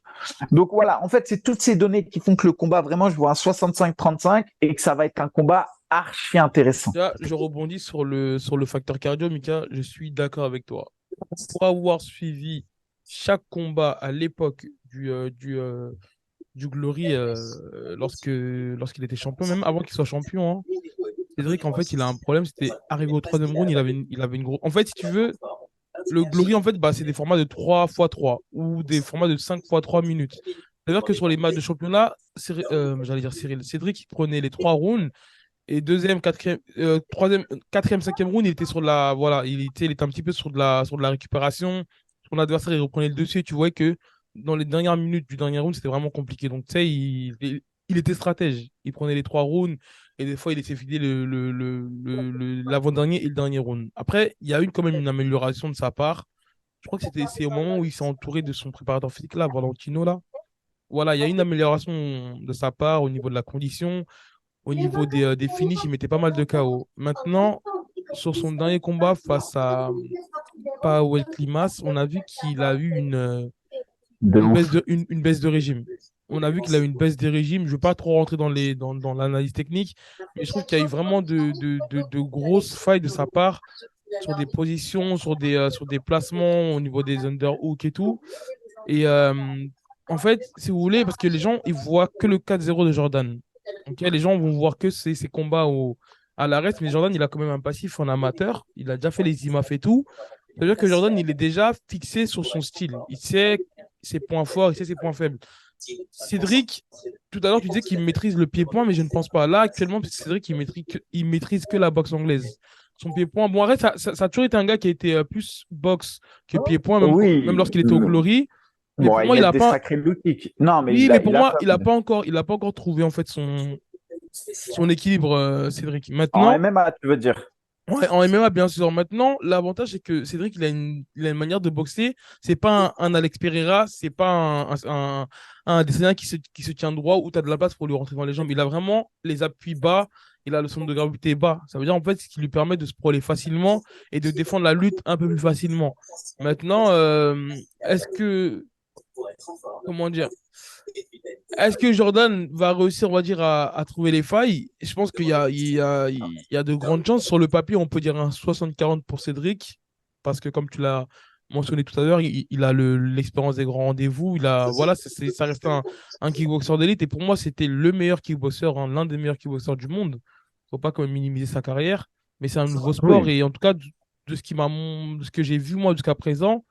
Donc voilà, en fait, c'est toutes ces données qui font que le combat, vraiment, je vois un 65-35 et que ça va être un combat archi intéressant. Là, je rebondis sur le facteur cardio, Mika. Je suis d'accord avec toi. Pour avoir suivi chaque combat à l'époque du Glory lorsqu'il était champion, même avant qu'il soit champion, hein, Cédric, en fait, il a un problème. C'était arrivé au troisième round, il avait une grosse. En fait, si tu veux, le Glory, en fait, bah, c'est des formats de 3x3 ou des formats de 5x3 minutes. C'est-à-dire que sur les matchs de championnat, j'allais dire Cédric, il prenait les 3 rounds et deuxième, quatrième, troisième, quatrième, cinquième round, il était sur de la, voilà, il était un petit peu sur de la récupération. Son adversaire, il reprenait le dessus et tu vois que dans les dernières minutes du dernier round, c'était vraiment compliqué. Donc, tu sais, il était stratège. Il prenait les 3 rounds et des fois, il laissait filer l'avant-dernier et le dernier round. Après, il y a eu quand même une amélioration de sa part. Je crois que c'est au moment où il s'est entouré de son préparateur physique, là, Valentino, là. Voilà, il y a eu une amélioration de sa part au niveau de la condition, au niveau des finishes, il mettait pas mal de KO. Maintenant, sur son dernier combat face à Pavel Klimas, on a vu qu'il a eu De ouf. une baisse de régime. On a vu qu'il a eu une baisse des régimes. Je ne veux pas trop rentrer dans l'analyse technique, mais je trouve qu'il y a eu vraiment de grosses failles de sa part sur des positions, sur des placements au niveau des underhooks et tout. Et en fait, si vous voulez, parce que les gens, ils voient que le 4-0 de Jordan. Ok, les gens vont voir que ces combats à l'arrêt, mais Jordan, il a quand même un passif en amateur. Il a déjà fait les IMAF et tout. C'est-à-dire que Jordan, il est déjà fixé sur son style. Il sait ses points forts, il sait ses points faibles. Cédric, tout à l'heure, tu disais qu'il maîtrise le pied-point, mais je ne pense pas. Là, actuellement, Cédric, il maîtrise que la boxe anglaise. Son pied-point, bon, arrête, ça a toujours été un gars qui a été plus boxe que pied-point, même Oui, lorsqu'il était au Glory. Mais Bon, pour il moi, y il a a des pas. sacrés low kicks. Non, mais Oui, mais pour il a moi, quand même. il a pas encore trouvé en fait son équilibre, Cédric. En Maintenant, MMA, tu veux dire? ouais, en MMA, bien sûr. Maintenant, l'avantage, c'est que Cédric, il a une manière de boxer. C'est pas un Alex Pereira, c'est pas un Adesanya qui se tient droit où tu as de la place pour lui rentrer dans les jambes. Il a vraiment les appuis bas, il a le centre de gravité bas. Ça veut dire, en fait, ce qui lui permet de se proler facilement et de défendre la lutte un peu plus facilement. Maintenant, est-ce que, comment dire, est-ce que Jordan va réussir, on va dire, à trouver les failles? Je pense qu'il y a de grandes chances. Sur le papier, on peut dire un 60-40 pour Cédric, parce que comme tu l'as mentionné tout à l'heure, il a l'expérience des grands rendez-vous. Voilà, ça reste un kickboxer d'élite. Et pour moi, c'était le meilleur kickboxer, hein, l'un des meilleurs kickboxers du monde. Faut pas quand même minimiser sa carrière, mais c'est un nouveau sport. Oui. Et en tout cas, de ce que j'ai vu moi jusqu'à présent,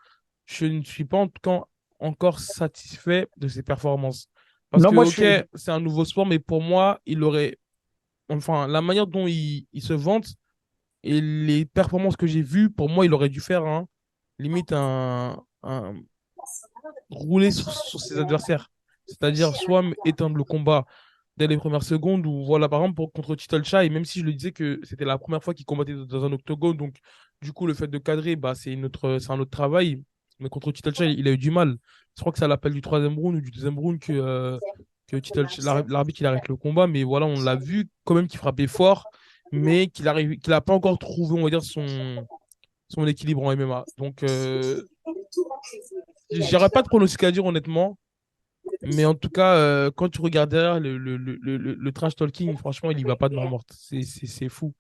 je ne suis pas en tout cas encore satisfait de ses performances. Parce Non, que, moi, je ok, suis. c'est un nouveau sport, mais pour moi, enfin, la manière dont il se vante et les performances que j'ai vues, pour moi, il aurait dû faire limite rouler sur ses adversaires. C'est-à-dire soit éteindre le combat dès les premières secondes, ou voilà, par exemple, contre Chai, et même si je le disais que c'était la première fois qu'il combattait dans un octogone, donc du coup, le fait de cadrer, bah, c'est un autre travail. Mais contre Chai, il a eu du mal. Je crois que c'est à l'appel du troisième round ou du deuxième round que l'arbitre il arrête le combat. Mais voilà, on l'a vu quand même qu'il frappait fort, mais qu'il a pas encore trouvé, on va dire, son équilibre en MMA. Donc, j'aurais pas de pronostic à dire honnêtement. Mais en tout cas, quand tu regardes derrière le trash talking, franchement, il y va pas de main morte. C'est fou.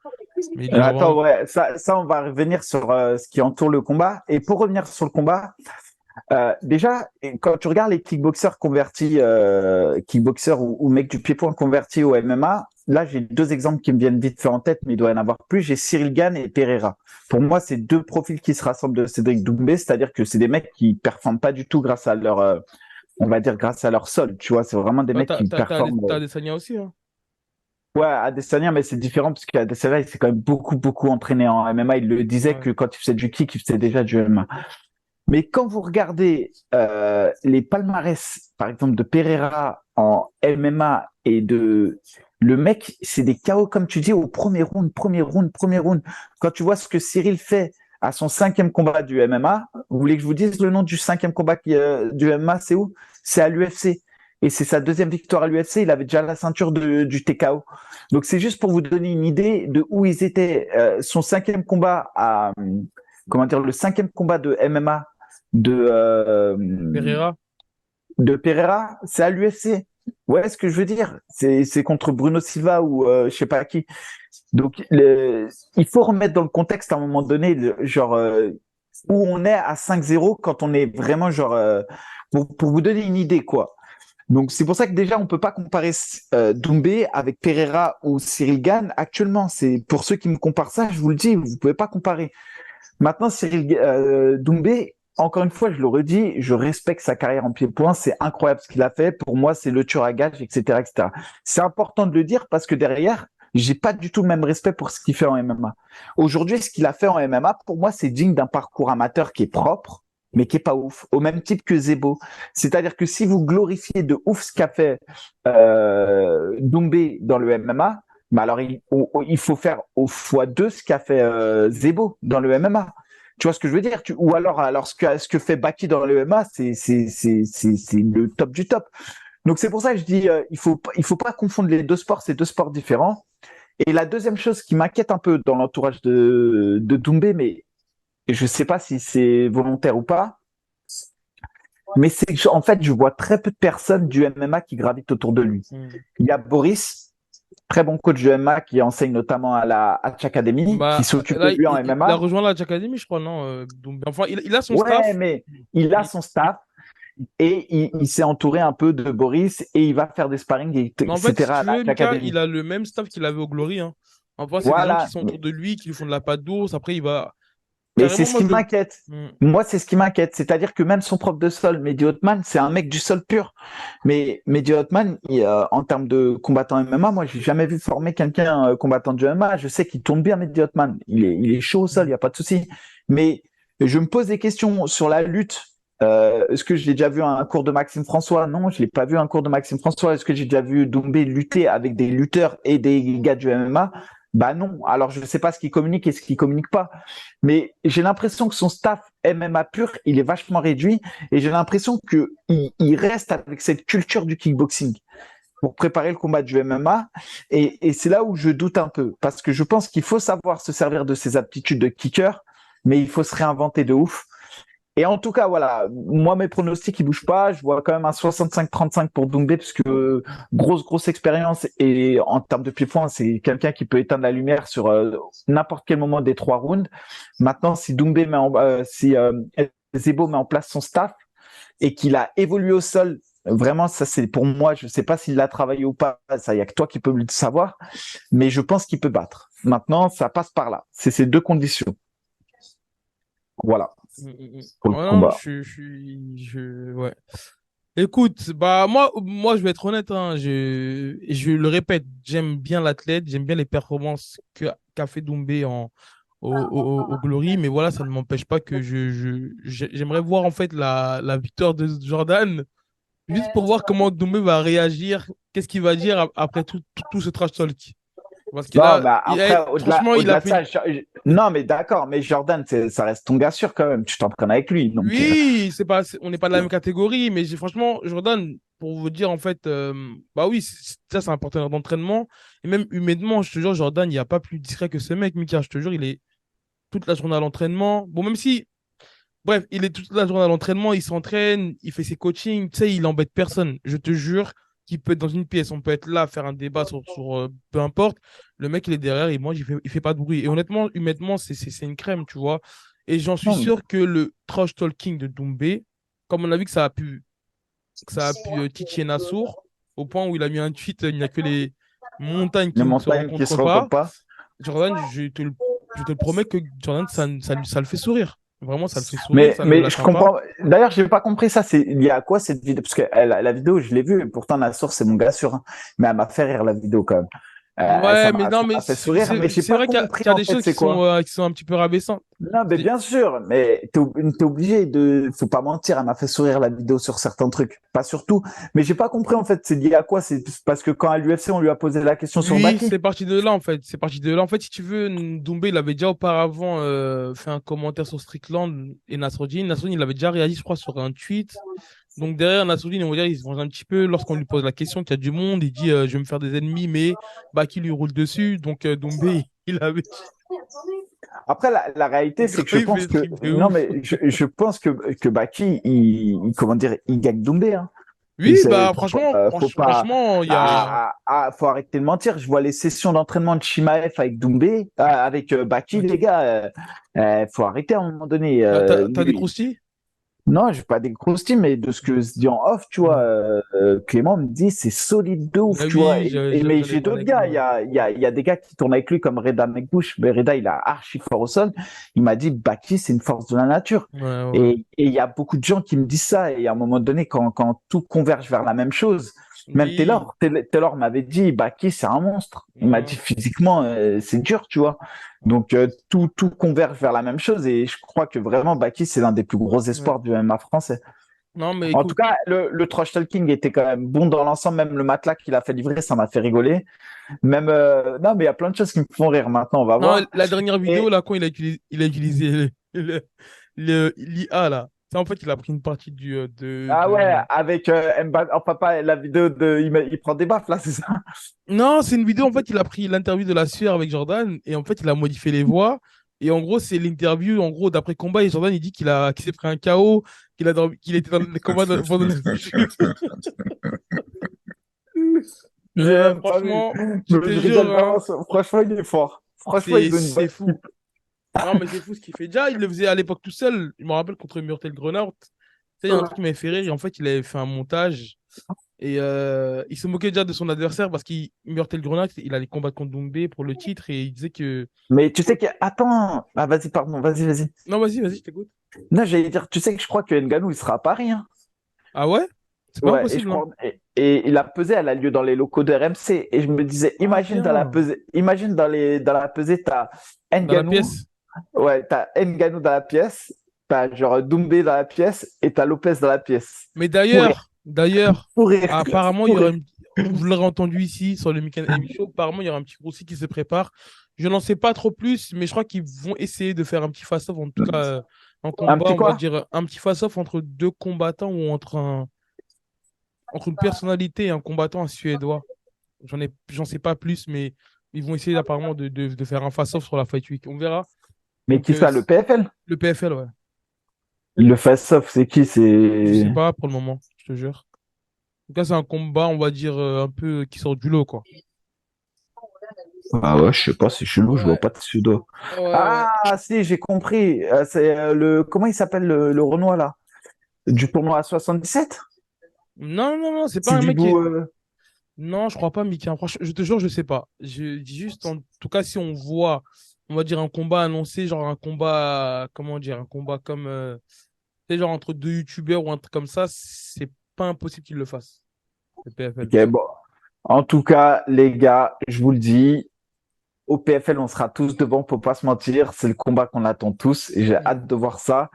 Mais il y a Attends, vraiment. ouais, on va revenir sur ce qui entoure le combat. Et pour revenir sur le combat, déjà, quand tu regardes les kickboxers convertis, kickboxers ou mecs du pied-point convertis au MMA, là, j'ai deux exemples qui me viennent vite fait en tête, mais il doit y en avoir plus. J'ai Cyril Gane et Pereira. Pour moi, c'est deux profils qui se rassemblent de Cédric Doumbé, c'est-à-dire que c'est des mecs qui performent pas du tout grâce à leur, on va dire, grâce à leur sol. Tu vois, c'est vraiment des Bah, mecs qui performent. t'as Adesanya aussi, hein. Ouais, Adesanya, mais c'est différent parce qu'Adesanya, il s'est quand même beaucoup, beaucoup entraîné en MMA. Il le disait Ouais. que quand il faisait du kick, il faisait déjà du MMA. Mais quand vous regardez les palmarès, par exemple, de Pereira en MMA et de... Le mec, c'est des KO, comme tu dis, au premier round, premier round, premier round. Quand tu vois ce que Cyril fait à son cinquième combat du MMA, vous voulez que je vous dise le nom du cinquième combat du MMA, c'est où? C'est à l'UFC. Et c'est sa deuxième victoire à l'UFC. Il avait déjà la ceinture du TKO. Donc c'est juste pour vous donner une idée de où ils étaient. Son cinquième combat à... Comment dire, le cinquième combat de MMA Pereira. de Pereira, c'est à l'UFC. Ouais, ce que je veux dire, c'est contre Bruno Silva ou je sais pas qui. Donc, il faut remettre dans le contexte à un moment donné, genre, où on est à 5-0 quand on est vraiment, genre, pour vous donner une idée, quoi. Donc, c'est pour ça que déjà, on peut pas comparer Doumbé avec Pereira ou Cyril Gane actuellement. C'est pour ceux qui me comparent ça, je vous le dis, vous pouvez pas comparer. Maintenant, Cyril Doumbé, encore une fois, je le redis, je respecte sa carrière en pied-point. C'est incroyable ce qu'il a fait. Pour moi, c'est le tueur à gages, etc., etc. C'est important de le dire parce que derrière, j'ai pas du tout le même respect pour ce qu'il fait en MMA. Aujourd'hui, ce qu'il a fait en MMA, pour moi, c'est digne d'un parcours amateur qui est propre, mais qui est pas ouf. Au même type que Zebo. C'est-à-dire que si vous glorifiez de ouf ce qu'a fait Doumbé dans le MMA, mais alors il faut faire au fois deux ce qu'a fait Zebo dans le MMA. Tu vois ce que je veux dire? Ou alors ce que fait Baki dans le MMA, c'est le top du top. Donc c'est pour ça que je dis il faut pas confondre les deux sports, c'est deux sports différents. Et la deuxième chose qui m'inquiète un peu dans l'entourage de Doumbé, mais je sais pas si c'est volontaire ou pas, mais c'est que en fait je vois très peu de personnes du MMA qui gravitent autour de lui. Hmm. Il y a Boris, très bon coach de MMA qui enseigne notamment à la Hatch Academy, qui Bah, s'occupe de là, lui en il a MMA. rejoint la Jack Academy, je crois, non? Donc, enfin, il a son Ouais, staff. mais il a Il- son staff et il s'est entouré un peu de Boris et il va faire des sparring, Mais en fait, si etc. à tu la veux, Hatch Mika, il Academy. a le même staff qu'il avait au Glory, hein. Enfin, c'est des gens qui Voilà. sont autour de lui, qui lui font de la patte d'ours. Après, il va. Mais c'est Carrément, ce moi, qui je le. m'inquiète. Hmm. Moi, c'est ce qui m'inquiète. C'est-à-dire que même son prof de sol, Mehdi Hotman, c'est un mec du sol pur. Mais Mehdi Hotman, en termes de combattant MMA, moi, j'ai jamais vu former quelqu'un combattant du MMA. Je sais qu'il tourne bien, Mehdi Hotman. Il est chaud au sol, il n'y a pas de souci. Mais je me pose des questions sur la lutte Est-ce que je l'ai déjà vu à un cours de Maxime François? Non, je l'ai pas vu à un cours de Maxime François. Est-ce que j'ai déjà vu Doumbé lutter avec des lutteurs et des gars du MMA? Bah non. Alors je ne sais pas ce qu'il communique et ce qu'il communique pas. Mais j'ai l'impression que son staff MMA pur, il est vachement réduit et j'ai l'impression que il reste avec cette culture du kickboxing pour préparer le combat du MMA. Et c'est là où je doute un peu parce que je pense qu'il faut savoir se servir de ses aptitudes de kicker, mais il faut se réinventer de ouf. Et en tout cas, voilà, moi, mes pronostics, ils bougent pas. Je vois quand même un 65-35 pour Doumbé, parce que grosse expérience. Et en termes de pied-point, c'est quelqu'un qui peut éteindre la lumière sur n'importe quel moment des 3 rounds. Maintenant, si Zebo met en place son staff et qu'il a évolué au sol, vraiment, ça, c'est pour moi, je sais pas s'il l'a travaillé ou pas. Ça, il y a que toi qui peux le savoir. Mais je pense qu'il peut battre. Maintenant, ça passe par là. C'est ces deux conditions. Voilà, pour le Ouais, non, combat. ouais. Écoute, bah moi je vais être honnête, hein, je le répète, j'aime bien l'athlète, j'aime bien les performances qu'a fait Doumbé au Glory, mais voilà, ça ne m'empêche pas que j'aimerais voir en fait la victoire de Jordan, juste pour voir comment Doumbé va réagir, qu'est-ce qu'il va dire après tout ce trash talk. Parce qu'il Non, a, bah après, franchement, il a au-delà de fait ça, non, mais d'accord, mais Jordan, ça reste ton gars sûr quand même. Tu t'entraînes avec lui, donc. Oui, on n'est pas de la même catégorie, mais franchement, Jordan, pour vous dire en fait, bah oui, ça c'est un partenaire d'entraînement. Et même humainement, je te jure, Jordan, il n'y a pas plus discret que ce mec, Mika. Je te jure, il est toute la journée à l'entraînement. Bon, même si, bref, il est toute la journée à l'entraînement, il s'entraîne, il fait ses coachings, tu sais, il embête personne. Je te jure qu'il peut être dans une pièce, on peut être là, faire un débat sur peu importe. Le mec, il est derrière, et moi, il fait pas de bruit. Et honnêtement, humainement, c'est une crème, tu vois. Et j'en suis Non, sûr que le trash talking de Doumbé, comme on a vu que ça a pu titiller Nassour, au point où il a mis un tweet, il n'y a que les montagnes les qui ne se montagnes qui rencontrent se pas. rencontrent pas. Jordan, je te le promets que Jordan, ça le fait sourire. Vraiment, ça le fait sourire, ça ne le Mais je lâchera pas. comprends. D'ailleurs, j'ai pas compris ça. C'est il y a quoi cette vidéo? Parce que la vidéo, je l'ai vue. Et pourtant, la source, c'est mon gars sûr, hein. Mais elle m'a fait rire la vidéo quand même. Ouais, mais non, Ça mais m'a fait sourire. Mais j'ai c'est pas vrai compris qu'il y a en des fait choses c'est quoi. qui sont un petit peu rabaissantes. Non, mais bien sûr, mais t'es obligé de, faut pas mentir, elle m'a fait sourire la vidéo sur certains trucs, pas sur tout. Mais j'ai pas compris en fait, c'est lié à quoi? C'est parce que quand à l'UFC on lui a posé la question sur Oui, Baki. c'est parti de là en fait. C'est parti de là. En fait, si tu veux, Doumbé, il avait déjà auparavant fait un commentaire sur Strickland et Nasruddin. Nasruddin, il avait déjà réagi, je crois, sur un tweet. Donc derrière, Nasruddin, on va dire, il se venge un petit peu. Lorsqu'on lui pose la question, qu'il y a du monde, il dit je vais me faire des ennemis, mais Baki lui roule dessus. Donc Doumbé, il avait. Après la réalité c'est que je Il fait pense des que trucs de non ouf. mais je pense que Baki comment dire, il gagne Doumbé, hein. Oui, bah Faut pas, franchement, il y a. faut arrêter de mentir. Je vois les sessions d'entraînement de Chimaev avec Doumbé, avec Baki, les Ok. gars. Faut arrêter à un moment donné. T'as des croustilles? Non, j'ai pas des grosses teams, mais de ce que se dit en off, tu vois, Hmm. Clément me dit c'est solide de ouf, Ah tu vois. oui, Mais j'allais j'ai parler d'autres avec gars. lui. Ouais. Il y a des gars qui tournent avec lui comme Reda Mekbouche. Mais Reda, il a archi fort au sol. Il m'a dit Baki, c'est une force de la nature. Ouais, ouais. Et il y a beaucoup de gens qui me disent ça. Et à un moment donné, quand tout converge vers la même chose, même Oui. Taylor m'avait dit Baki, c'est un monstre. Il m'a dit Ouais. physiquement, c'est dur, tu vois. Donc tout converge vers la même chose. Et je crois que vraiment Baki, c'est l'un des plus gros Ouais. espoirs du MMA français. Non, mais En tout écoute. cas, le trash talking était quand même bon dans l'ensemble. Même le matelas qu'il a fait livrer, ça m'a fait rigoler. Même non, mais il y a plein de choses qui me font rire. Maintenant, on va Non, voir. la dernière vidéo, Et là, quand il a utilisé l'IA, là. Ça, en fait, il a pris une partie ah ouais, avec enfin pas la vidéo de il prend des baffes là, c'est ça. Non, c'est une vidéo, en fait, il a pris l'interview de la sueur avec Jordan, et en fait, il a modifié les voix. Et en gros, c'est l'interview, en gros, d'après combat, et Jordan, il dit qu'il s'est pris un KO, qu'il était dans les combats pendant le chute. J'ai même pas vu. Franchement, je Mais te je jure, rigole hein, vraiment. Franchement, il est fort. Franchement, ils ont une bonne c'est fou. équipe. Non, mais c'est fou ce qu'il fait. Déjà, il le faisait à l'époque tout seul. Je me rappelle contre Murtel Grenard. Tu sais, il y a un truc qui m'avait fait rire. Et en fait, il avait fait un montage. Et il se moquait déjà de son adversaire parce qu'il Murtel Grenard, il allait combattre contre Doumbé pour le titre. Et il disait que. Mais tu sais que attends, ah vas-y, pardon, vas-y. Non, vas-y, je t'écoute. Non, j'allais dire, tu sais que je crois que Ngannou il sera à Paris, hein. Ah ouais? C'est pas Ouais, et je impossible, hein. crois, et la pesée, elle a lieu dans les locaux de RMC. Et je me disais, Ah, imagine dans la bien. pesée, dans la pesée, t'as Dans la Ngannou, pièce. ouais, t'as Ngannou dans la pièce, t'as genre Doumbé dans la pièce et t'as Lopez dans la pièce. Mais Pour rire, d'ailleurs, pour rire, apparemment, il y pour aura rire. vous l'aurez entendu ici sur le Weekend Amy Show, apparemment, il y aura un petit croussi qui se prépare. Je n'en sais pas trop plus, mais je crois qu'ils vont essayer de faire un petit face-off, en tout cas, un Un combat, petit on va quoi? dire, un petit face-off entre deux combattants ou entre une personnalité et un combattant, un Suédois. J'en sais pas plus, mais ils vont essayer apparemment de faire un face-off sur la Fight Week. On verra. Mais Donc, qui ça, le PFL? le PFL, ouais. Le face-off, c'est qui? Je sais C'est. pas pour le moment, je te jure. En tout cas, c'est un combat, on va dire, un peu qui sort du lot, quoi. Ah ouais, je sais pas, c'est chelou, je vois Ouais, pas de pseudo. ouais, ouais. Ah, si, j'ai compris. C'est le. Comment il s'appelle le Renoir là? Du tournoi à 77? Non, non, non, c'est pas un Sidi mec qui Bou. est. Non, je crois pas, Mickey. Franchement, je te jure, je sais pas. Je dis juste, en tout cas, si on voit, on va dire, un combat annoncé, genre un combat, comment dire, un combat comme, tu sais, genre entre deux youtubeurs ou un truc comme ça, c'est pas impossible qu'ils le fassent, le PFL. Ok, bon. En tout cas, les gars, je vous le dis, au PFL, on sera tous devant, faut pas se mentir. C'est le combat qu'on attend tous et j'ai Mm. hâte de voir ça.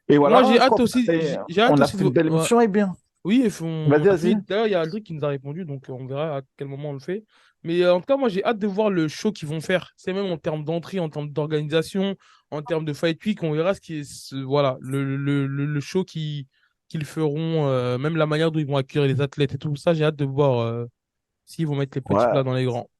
Et Moi, j'ai voilà, je hâte crois aussi, j'ai hâte on a aussi fait de. une belle Ouais. émission et bien. Oui, Vas-y, on a vas-y. fait. D'ailleurs, il y a Aldric qui nous a répondu, donc on verra à quel moment on le fait. Mais en tout cas, moi, j'ai hâte de voir le show qu'ils vont faire. C'est même en termes d'entrée, en termes d'organisation, en termes de fight week, on verra ce qui est, voilà, le show qu'ils feront, même la manière dont ils vont accueillir les athlètes et tout ça. J'ai hâte de voir s'ils vont mettre les petits Ouais. plats dans les grands.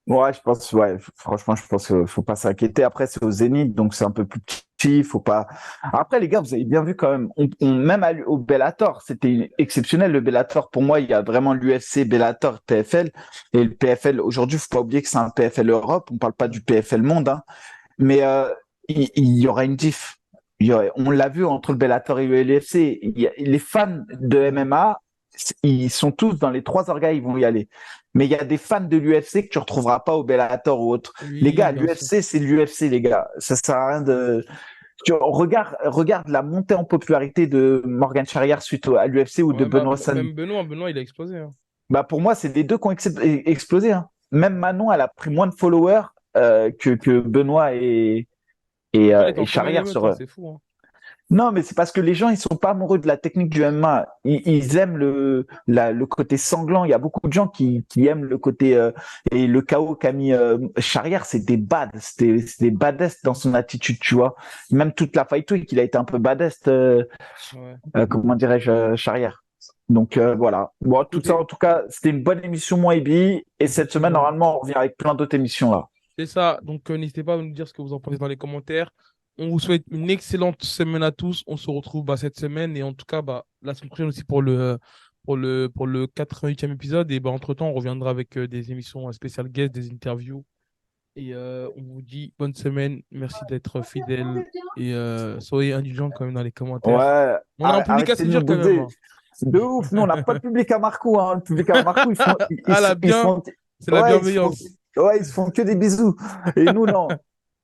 Ouais, je pense, ouais, franchement, je pense qu'il faut pas s'inquiéter. Après, c'est au Zénith, donc c'est un peu plus petit, faut pas. Après, les gars, vous avez bien vu quand même, même au Bellator, c'était exceptionnel. Le Bellator, pour moi, il y a vraiment l'UFC, Bellator, PFL. Et le PFL, aujourd'hui, faut pas oublier que c'est un PFL Europe, on parle pas du PFL Monde, hein. Mais il y aura une diff. On l'a vu entre le Bellator et le LFC. Les fans de MMA, ils sont tous dans les trois organes, ils vont y aller. Mais il y a des fans de l'UFC que tu retrouveras pas au Bellator ou autre. Les Oui, gars, bien sûr. l'UFC, c'est l'UFC, les gars. Ça sert à rien de. Regarde la montée en popularité de Morgan Charrière suite à l'UFC ou de Ouais, bah, Benoît Saint. même Benoît, il a explosé, hein. Bah pour moi, c'est les deux qui ont explosé, hein. Même Manon, elle a pris moins de followers que Benoît Elle est et en première Charrière émeute, hein, sur. c'est fou, hein. Non, mais c'est parce que les gens, ils sont pas amoureux de la technique du MMA. Ils aiment le côté sanglant. Il y a beaucoup de gens qui aiment le côté et le chaos qu'a mis Charrière, c'était badass dans son attitude, tu vois. Même toute la fight week, il a été un peu badass, Ouais. comment dirais-je, Charrière. Donc voilà. Bon, tout ça, Écoutez, en tout cas, c'était une bonne émission, moi, Ebi. Et cette semaine, effectivement. normalement, on revient avec plein d'autres émissions là. C'est ça. Donc, n'hésitez pas à nous dire ce que vous en pensez dans les commentaires. On vous souhaite une excellente semaine à tous. On se retrouve cette semaine et en tout cas la semaine prochaine aussi pour le 88e épisode. Et entre-temps, on reviendra avec des émissions spéciales guests, des interviews. Et on vous dit bonne semaine. Merci d'être fidèles et soyez indulgents quand même dans les commentaires. Ouais, On a un public arrêtez assez de nous dur quand même, bouder. hein. De ouf, nous on n'a pas de public à Marco, hein. Le public à Marco, Ah là, ils se bien, font, c'est la ouais, bienveillance. ils se font que des bisous. Et nous, non.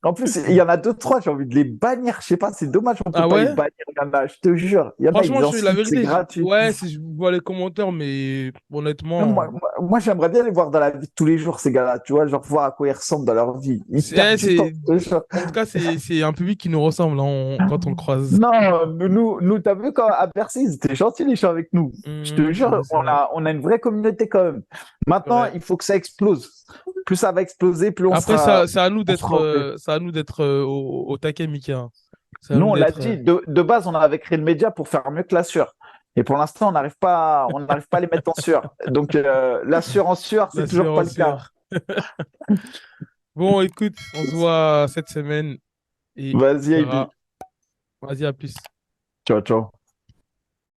En plus, il y en a deux, trois, j'ai envie de les bannir. Je sais pas, c'est dommage, on peut Ah pas les ouais? bannir. Il y en a, je te jure. Il y en a, Franchement, ils la insultent, c'est vérité, gratuit. ouais, si je vois les commentaires, mais Non, honnêtement, j'aimerais bien les voir dans la vie de tous les jours, ces gars-là, tu vois, genre voir à quoi ils ressemblent dans leur vie. Ils perdent du temps, c'est, je te jure. en tout cas, c'est un public qui nous ressemble, hein, quand on le croise. Non, t'as vu quand à Bercy, ils étaient gentils les gens avec nous. Je te C'est vrai, jure, c'est vrai. on a une vraie communauté quand même. C'est Maintenant, vrai. il faut que ça explose. Plus ça va exploser, plus Après, on sera au mieux. c'est à nous d'être au taquet, Mika, hein. C'est à Nous, nous on l'a d'être. dit, de base, on avait créé le média pour faire mieux que la sueur. Et pour l'instant, on n'arrive pas à les mettre en sueur. Donc, la sueur en sueur, c'est La toujours sueur pas en le cas. sueur. Bon, écoute, on se voit cette semaine et Vas-y, on AB. verra. Vas-y, à plus. Ciao, ciao.